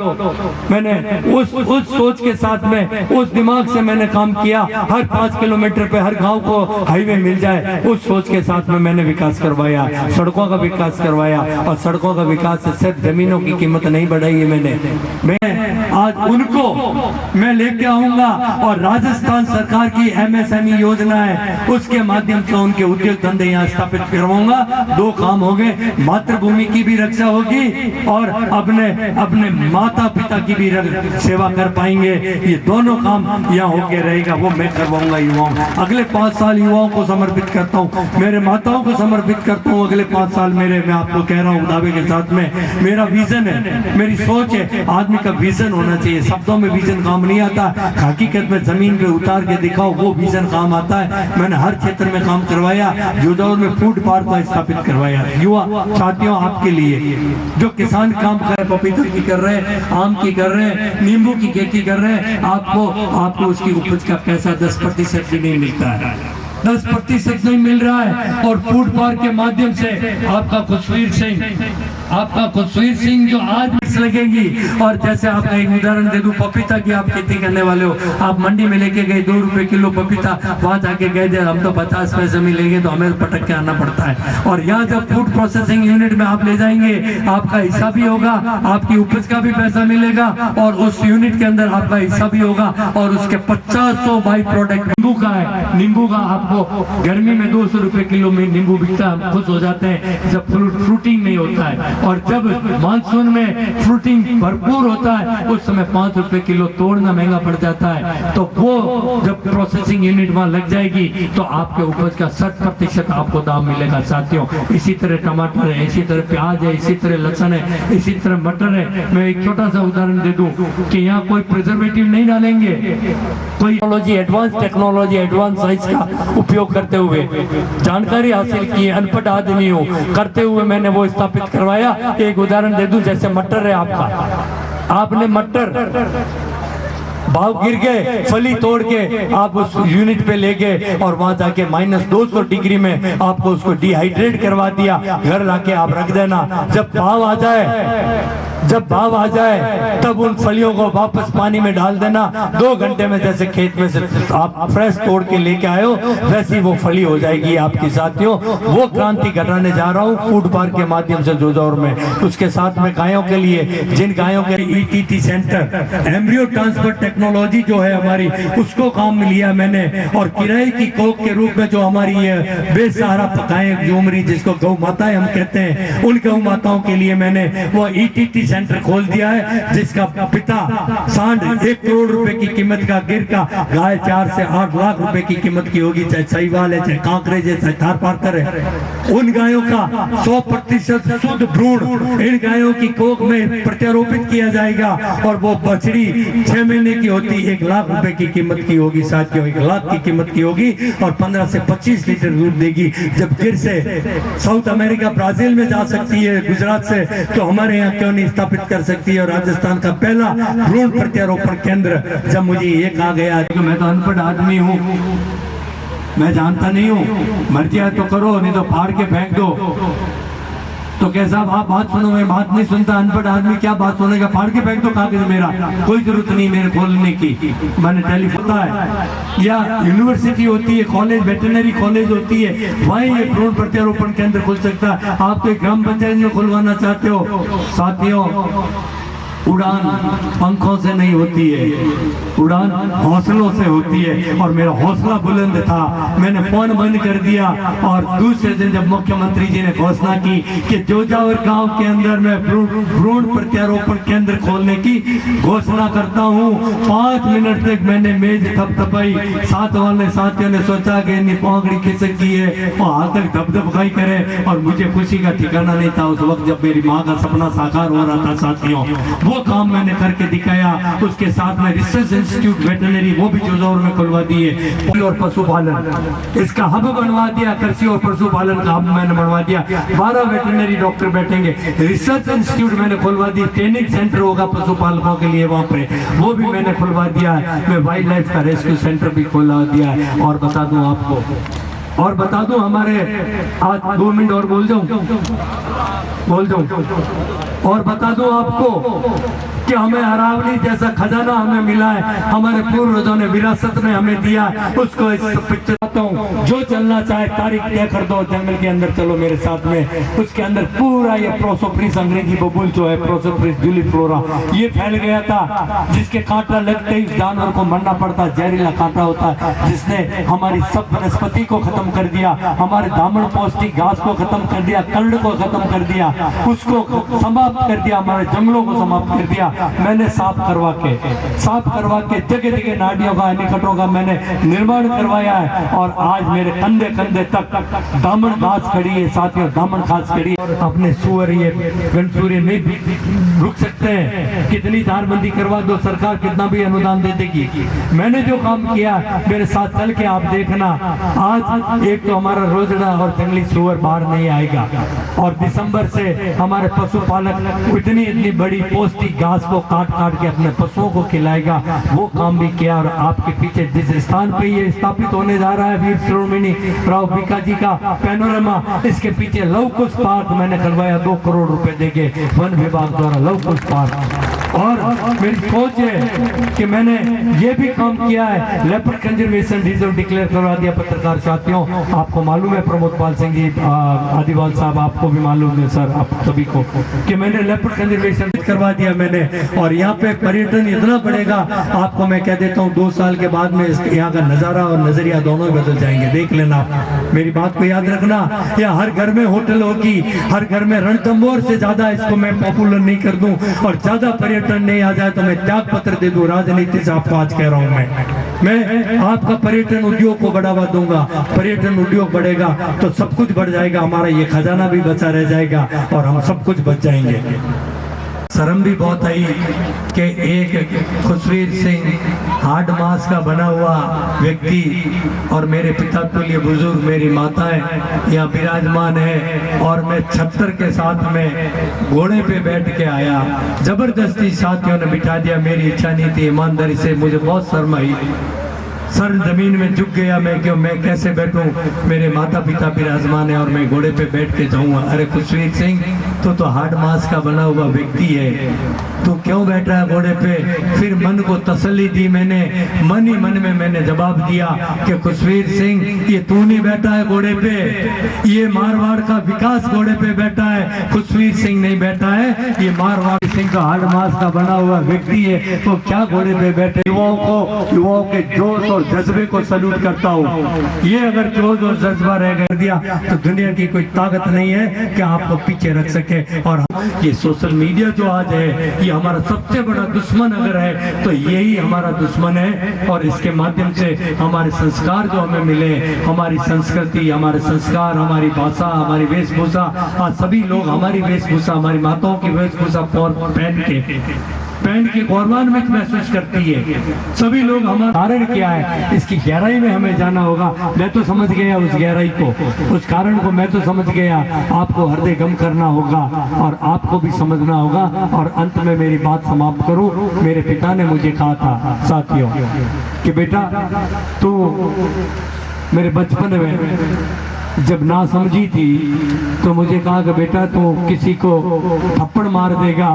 मैंने उस सोच के साथ में, उस दिमाग से मैंने काम किया, हर 5 किलोमीटर पे हर गांव को हाईवे मिल जाए, उस सोच के साथ में मैंने विकास करवाया, सड़कों का विकास करवाया। और सड़कों का विकास से सिर्फ जमीनों की कीमत नहीं बढ़ाई है मैं आज उनको मैं लेके आऊंगा, और राजस्थान सरकार की MSME योजना है, उसके माध्यम से उनके उद्योग धंधे यहाँ स्थापित करवाऊंगा। 2 काम हो गए, मातृभूमि की भी रक्षा होगी और अपने माता पिता की भी सेवा कर पाएंगे। ये दोनों काम यहाँ होके रहेगा, वो मैं करवाऊंगा युवाओं। अगले 5 साल युवाओं को समर्पित करता हूँ, मेरे माताओं को समर्पित करता हूँ। अगले 5 साल मेरे, मैं आपको कह रहा हूँ दावे के साथ में, मेरा विजन है, मेरी सोच है। आदमी का विजन होना चाहिए, शब्दों में विजन काम नहीं आता, हकीकत में जमीन पे उतार के दिखाओ, वो विजन काम आता है। मैंने हर क्षेत्र में काम करवाया, जोधपुर में फूड पार्क का स्थापित करवाया। युवा साथियों, आपके लिए जो किसान काम कर रहे, पपीते की कर रहे हैं, आम की कर रहे हैं, नींबू की खेती कर रहे हैं, आपको उसकी उपज का पैसा 10% भी नहीं मिलता है, 10% नहीं मिल रहा है। और फूड पार्क के माध्यम से आपका खुशवीर सिंह जो आज मिक्स लगेगी। और जैसे आपका एक उदाहरण दे दूं, पपीता की आप खेती करने वाले हो, आप मंडी में लेके गए 2 रुपए किलो पपीता, वहां जाके गए थे हम तो 50 पैसे मिलेंगे, तो हमें पटक के आना पड़ता है। और यहाँ जब फूड प्रोसेसिंग यूनिट में आप ले जाएंगे, आपका हिस्सा भी होगा, आपकी उपज का भी पैसा मिलेगा, और उस यूनिट के अंदर आपका हिस्सा भी होगा। और उसके 500 बाई प्रोडक्ट नींबू का है, नींबू का आपको गर्मी में 200 रुपए किलो में नींबू बिकता है, खुश हो जाते हैं जब फ्रूटिंग नहीं होता है। और जब मानसून में फ्रूटिंग भरपूर होता है, उस समय 5 रुपए किलो तोड़ना महंगा पड़ जाता है। तो वो जब प्रोसेसिंग यूनिट वहां लग जाएगी, तो आपके उपज का 60% आपको दाम मिलेगा साथियों। इसी तरह टमाटर है, इसी तरह प्याज है, इसी तरह लहसुन है, इसी तरह मटर है। मैं एक छोटा सा उदाहरण दे दूं कि यहाँ कोई प्रिजर्वेटिव नहीं डालेंगे, कोई एडवांस टेक्नोलॉजी, एडवांस साइंस का उपयोग करते हुए, जानकारी हासिल की, अनपढ़ आदमी हो करते हुए मैंने वो स्थापित करवाया। एक उदाहरण दे दूं, जैसे मटर है आपका, आपने मटर भाव गिर गए, फली तोड़ के आप उस यूनिट पे ले गए और वहां जाके -200 डिग्री में आपको उसको डिहाइड्रेट करवा दिया, घर लाके आप रख देना। जब भाव आ जाए तब उन फलियों को वापस पानी में डाल देना। 2 घंटे में जैसे खेत में से आप फ्रेश तोड़ के लेके आए हो, वैसी वो फली हो जाएगी आपकी साथियों। वो क्रांति कराने जा रहा हूँ फूड पार्क के माध्यम से जोधपुर में। उसके साथ में गायों के लिए, जिन गायों के ETT centre, embryo transfer technology जो है हमारी, उसको काम में लिया मैंने। और किराए की कोख के रूप में जो हमारी ये बेसहारा गायें झूमरी, जिसको गौ माताएं हम कहते हैं, उन गौ माताओं के लिए मैंने वो ETT ट्रेनिंग सेंटर खोल दिया है, जिसका पिता सांड 1 करोड़ रुपए की कीमत का गिर का गाय 4 से 8 लाख रुपए की कीमत की होगी, चाहे सहीवाल है, चाहे कांकरेज है, चाहे थारपारकर है। उन गायों का 100% शुद्ध भ्रूण इन गायों की कोख में प्रत्यारोपित किया जाएगा और वो बछड़ी 6 महीने की होती 1 लाख रुपए की कीमत की होगी, साथियों 1 लाख की कीमत की होगी और 15 से 25 लीटर दूध देगी। जब गिर से साउथ अमेरिका ब्राजील में जा सकती है गुजरात से, तो हमारे यहाँ क्यों नहीं स्थापित कर सकती है। और राजस्थान का पहला भ्रूण प्रत्यारोपण केंद्र, जब मुझे ये कहा गया कि मैं तो अनपढ़ आदमी हूँ, मैं जानता नहीं हूँ, मर्जी है तो करो नहीं तो फाड़ के फेंक दो, तो कैसा आप बात सुनो, मैं बात नहीं सुनता, अनपढ़ आदमी क्या बात सुनेगा, फाड़ के फेंक दो कागज, मेरा कोई जरूरत नहीं मेरे खोलने की, मैंने टेलीफोन है या यूनिवर्सिटी होती है, कॉलेज वेटरनरी कॉलेज होती है, वहीं ये भ्रूण प्रत्यारोपण केंद्र खुल सकता है। आप कोई ग्राम पंचायत में खुलवाना चाहते हो, साथियों उड़ान पंखों से नहीं होती है, उड़ान हौसलों से होती है। और मेरा हौसला बुलंद था, मैंने फोन बंद कर दिया और दूसरे दिन जब मुख्यमंत्री जी ने घोषणा की कि जोजावर गांव के अंदर मैं भ्रूण प्रत्यारोपण केंद्र खोलने की घोषणा करता हूं, 5 मिनट तक मैंने मेज थपथपाई। साथ वाले साथियों ने सोचा कि इतनी पौंगड़ी खिसक गई है और हाल तक धपधपाई करे, और मुझे खुशी का ठिकाना नहीं था उस वक्त जब मेरी माँ का सपना साकार हो रहा था। साथियों वो काम मैंने करके दिखाया। उसके साथ में रिसर्च इंस्टीट्यूट वेटरनरी वो भी जोधपुर में खुलवा दिए, और पशुपालन इसका हब बनवा दिया, कृषि और पशुपालन का हब मैंने बनवा दिया। 12 वेटरनरी डॉक्टर बैठेंगे। रिसर्च इंस्टीट्यूट मैंने खुलवा दी, ट्रेनिंग सेंटर होगा पशुपालकों के लिए वहाँ पे, वो भी मैंने खुलवा दिया है। मैं वाइल्ड लाइफ का रेस्क्यू सेंटर भी खोलवा दिया है। और बता दूं आपको, और बता दूं हमारे, आज 2 मिनट और बोल जाऊं, और बता दूं आपको कि हमें अरावली जैसा खजाना हमें मिला है, हमारे पूर्वजों ने विरासत में हमें दिया, उसको इस पिक्चर जो चलना चाहे तारीख तय कर दो, जंगल के अंदर चलो मेरे साथ में। उसके अंदर पूरा ये प्रोसोप्रिस अंग्रेजी बबूल जो है, प्रोसोप्रिस जूलीफ्लोरा, ये फैल गया था, जिसके कांटा लगते ही जानवर को मरना पड़ता, जहरीला कांटा होता है, जिसने हमारी सब वनस्पति को खत्म कर दिया, हमारे दामन पौष्टिक घास को खत्म कर दिया, कर्ण को खत्म कर दिया, उसको समाप्त कर दिया, हमारे जंगलों को समाप्त कर दिया। मैंने साफ करवा के जगह जगह नाडियों का, निकटों का मैंने निर्माण करवाया है। और आज मेरे कंधे कंधे तक दामन घास खड़ी है साथियों, दामन घास खड़ी है। अपने सुअर ये गनसूरे नहीं रुक सकते हैं, कितनी धारबंदी करवा दो, सरकार कितना भी अनुदान दे देगी। मैंने जो काम किया मेरे साथ चल के आप देखना। आज एक तो हमारा रोजड़ा और जंगली सुअर बाहर नहीं आएगा, और दिसंबर से हमारे पशुपालक इतनी बड़ी पौष्टिक घास को काट के अपने पशुओं को खिलाएगा, वो काम भी किया। और आपके पीछे जिस स्थान पे ये स्थापित होने जा रहा है वीर शिरोमणि राव बीकाजी का पैनोरमा, इसके पीछे लव कुश पार्क मैंने करवाया 2 करोड़ रुपए देके वन विभाग द्वारा, लव कुश पार्क। और मेरी सोच है कि मैंने ये भी काम किया है, लेपर्ड कंजर्वेशन रिजर्व डिक्लेयर करवा दिया। पत्रकार साथियों आपको मालूम है, प्रमोद पाल सिंह जी आदिवाल साहब, आपको भी मालूम है सर, आप सभी को, कि मैंने लेपर्ड कंजर्वेशन करवा दिया मैंने। और यहाँ पे पर्यटन इतना बढ़ेगा, आपको मैं कह देता हूँ 2 साल के बाद में यहाँ का नजारा और नजरिया दोनों ही बदल जाएंगे, देख लेना। मेरी बात को याद रखना, या हर घर में होटल होगी, हर घर में रणथंभौर से ज्यादा इसको मैं पॉपुलर नहीं कर दूं, और ज्यादा पर्यटन नहीं आ जाए तो मैं त्याग पत्र दे दूं। राजनीति से आपको आज कह रहा हूं, मैं आपका पर्यटन उद्योग को बढ़ावा दूंगा। पर्यटन उद्योग बढ़ेगा तो सब कुछ बढ़ जाएगा, हमारा ये खजाना भी बचा रह जाएगा और हम सब कुछ बच जाएंगे। शर्म भी बहुत आई कि एक खुशवीर सिंह हार्ड मास का बना हुआ व्यक्ति और मेरे पिता तुल्य बुजुर्ग मेरी माताएं यहाँ विराजमान है, और मैं छत्तर के साथ में घोड़े पे बैठ के आया। जबरदस्ती साथियों ने बिठा दिया, मेरी इच्छा नहीं थी। ईमानदारी से मुझे बहुत शर्म आई, सर जमीन में झुक गया मैं, क्यों मैं कैसे बैठूं, मेरे माता पिता विराजमान है और मैं घोड़े पे बैठ के जाऊंगा। अरे खुशवीर सिंह तू तो हार्ड मास का बना हुआ व्यक्ति है, तू क्यों बैठ रहा है घोड़े पे। फिर मन को तसल्ली दी मैंने, मन ही मन में मैंने जवाब दिया कि खुशवीर सिंह ये तू नहीं बैठा है घोड़े पे, ये मारवाड़ का विकास घोड़े पे बैठा है, खुशवीर सिंह नहीं बैठा है। ये मारवाड़ सिंह का हार्ड मास का बना हुआ व्यक्ति है, वो क्या घोड़े पे बैठे। युवाओं के जोश और जज्बे को सल्यूट करता हूँ। ये अगर जोश और जज्बा रह कर दिया तो दुनिया की कोई ताकत नहीं है कि आपको पीछे रख सके। और ये सोशल मीडिया जो आज है ये हमारा सबसे बड़ा दुश्मन अगर है तो यही हमारा दुश्मन है। और इसके माध्यम से हमारे संस्कार जो हमें मिले, हमारी संस्कृति, हमारे संस्कार, हमारी भाषा, हमारी वेशभूषा, आज सभी लोग हमारी वेशभूषा, हमारी माताओं की वेशभूषा पहन के गौरवान्वित महसूस करती है। सभी लोग हमारा कारण क्या है इसकी गहराई में हमें जाना होगा। मैं तो समझ गया उस गहराई को, उस कारण को मैं तो समझ गया। आपको हृदय गम करना होगा और आपको भी समझना होगा। और अंत में मेरी बात समाप्त करूं। मेरे पिता ने मुझे कहा था साथियों कि बेटा तू मेरे बचपन में जब ना समझी थी तो मुझे कहा कि बेटा तू किसी को थप्पड़ मार देगा।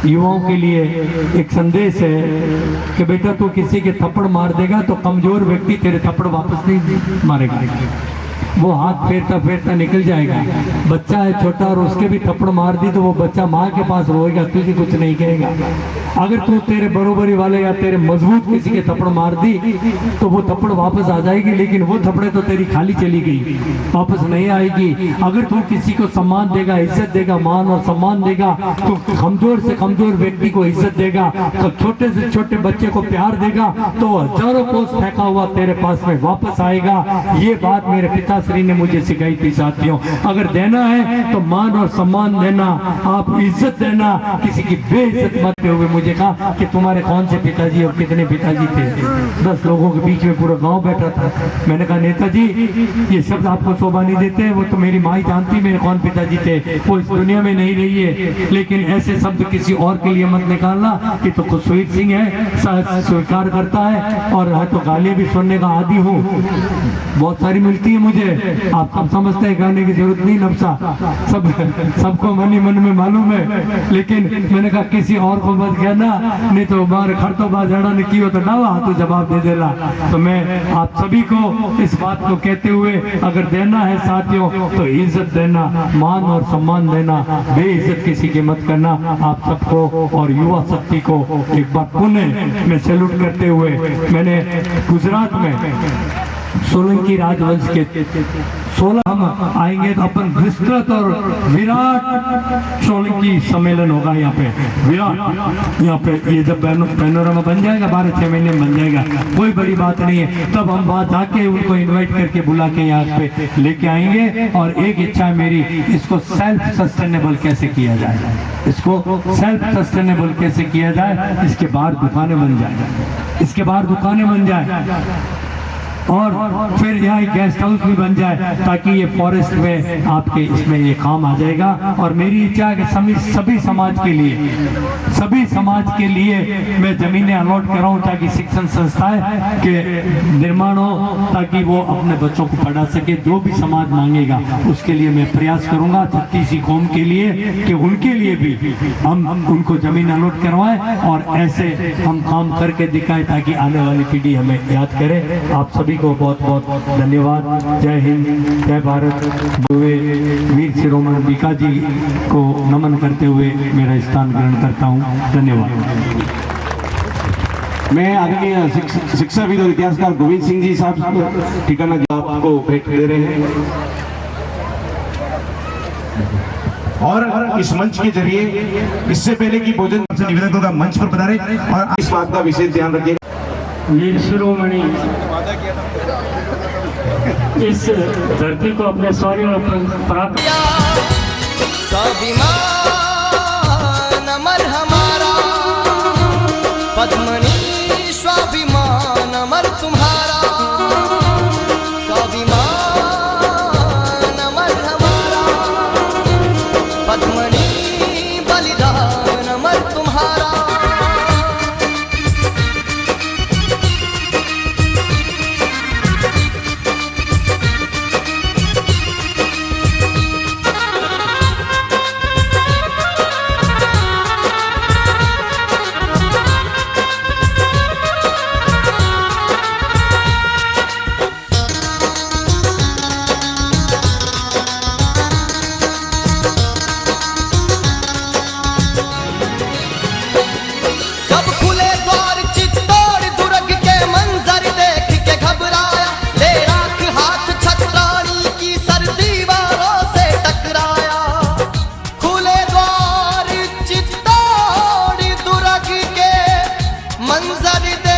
युवाओं के लिए एक संदेश है कि बेटा तू किसी के थप्पड़ मार देगा तो कमजोर व्यक्ति तेरे थप्पड़ वापस नहीं मारेगा, वो हाथ फेरता फेरता निकल जाएगा। बच्चा है छोटा और उसके भी थप्पड़ मार दी तो वो बच्चा माँ के पास रोएगा, तुझे कुछ नहीं कहेगा। अगर तू तेरे बरोबरी वाले या तेरे मजबूत किसी के थप्पड़ मार दी तो वो थप्पड़ वापस आ जाएगी, लेकिन वो थप्पड़े तो तेरी खाली चली गई, वापस नहीं आएगी। अगर तू किसी को सम्मान देगा, इज्जत देगा, मान और सम्मान देगा, तो कमजोर से कमजोर व्यक्ति को इज्जत देगा, तो छोटे से छोटे बच्चे को प्यार देगा, तो हजारों कोस फेंका हुआ तेरे पास में वापस आएगा। ये बात मेरे पिताश्री ने मुझे सिखाई थी साथियों। अगर देना है तो मान और सम्मान देना, आप इज्जत देना, किसी की बेइज्जत मत हुए। मुझे कहा कि तुम्हारे कौन से पिताजी और कितने पिताजी थे? 10 लोगों के बीच में पूरा गांव बैठा था। मैंने कहा नेताजी ये शब्द आपको शोभा नहीं देते, वो तो मेरी माँ ही जानती मेरे कौन पिताजी थे, वो इस दुनिया में नहीं रही है। लेकिन ऐसे शब्द किसी और के लिए मत निकालना कि तो खुशवीर सिंह है, स्वीकार करता है और है तो गालियां भी सुनने का आदी हूँ, बहुत सारी मिलती है मुझे। आप सब समझते हैं, गाने की जरूरत नहीं, नफसा सबको मन ही मन में मालूम है। लेकिन मैंने कहा किसी और को मत कहना, नहीं तो बार खड़तो बार जड़ा ने कियो तो डावा तो जवाब दे देला। तो मैं आप सभी को इस बात को कहते हुए, अगर देना है साथियों तो इज्जत देना, मान और सम्मान देना, बेइज्जत किसी की मत करना। आप सबको और युवा शक्ति को एक बार पुनः मैं सैल्यूट करते हुए, मैंने गुजरात में सोलंकी राजवंश के 16 हम आएंगे तो अपन विस्तृत और विराट सोलंकी सम्मेलन होगा यहाँ पे, विराट। यहाँ पे ये जब पैनोरामा बन जाएगा 12-6 महीने में बन जाएगा, कोई बड़ी बात नहीं है। तब हम वहाँ जाके उनको इनवाइट करके बुला के यहाँ पे लेके आएंगे। और एक इच्छा है मेरी, इसको सेल्फ सस्टेनेबल कैसे किया जाए, इसको सेल्फ सस्टेनेबल कैसे किया जाए, इसके बाहर दुकानें बन जाए, इसके बाहर दुकानें बन जाए और फिर यहाँ एक गेस्ट हाउस भी बन जाए, ताकि ये फॉरेस्ट में आपके इसमें ये काम आ जाएगा। और मेरी इच्छा है कि सभी समाज के लिए मैं जमीनें अलॉट कराऊं, ताकि शिक्षण संस्थाएं के निर्माण हो, ताकि वो अपने बच्चों को पढ़ा सके। जो भी समाज मांगेगा उसके लिए मैं प्रयास करूंगा, 36 कौम के लिए, कि उनके लिए भी हम उनको जमीन अलॉट करवाएं और ऐसे हम काम करके दिखाएं, ताकि आने वाली पीढ़ी हमें याद करे। आप सभी को बहुत बहुत धन्यवाद। जय हिंद, जय भारत। वीर शिरोमणि बीका जी को नमन करते हुए मेरा स्थान ग्रहण करता हूँ। धन्यवाद।
मैं आदरणीय शिक्षाविद और इतिहासकार गोविंद सिंह जी साहब ठिकाना आपको भेंट दे रहे हैं। और इस मंच के जरिए, इससे पहले कि भोजन से निवेदकों का मंच पर पधारे और इस बात का विशेष ध्यान रखिए,
वीर शिरोमणि इस धरती को अपने शौर्य और पराक्रम
स्वाभिमान अमर हमारा, पद्मनी स्वाभिमान अमर तुम्हारा, स्वाभिमान अमर हमारा, पद्मनी बलिदान अमर तुम्हारा। जब खुले द्वार चित्तौड़ दुर्ग के मंजर देख मंजर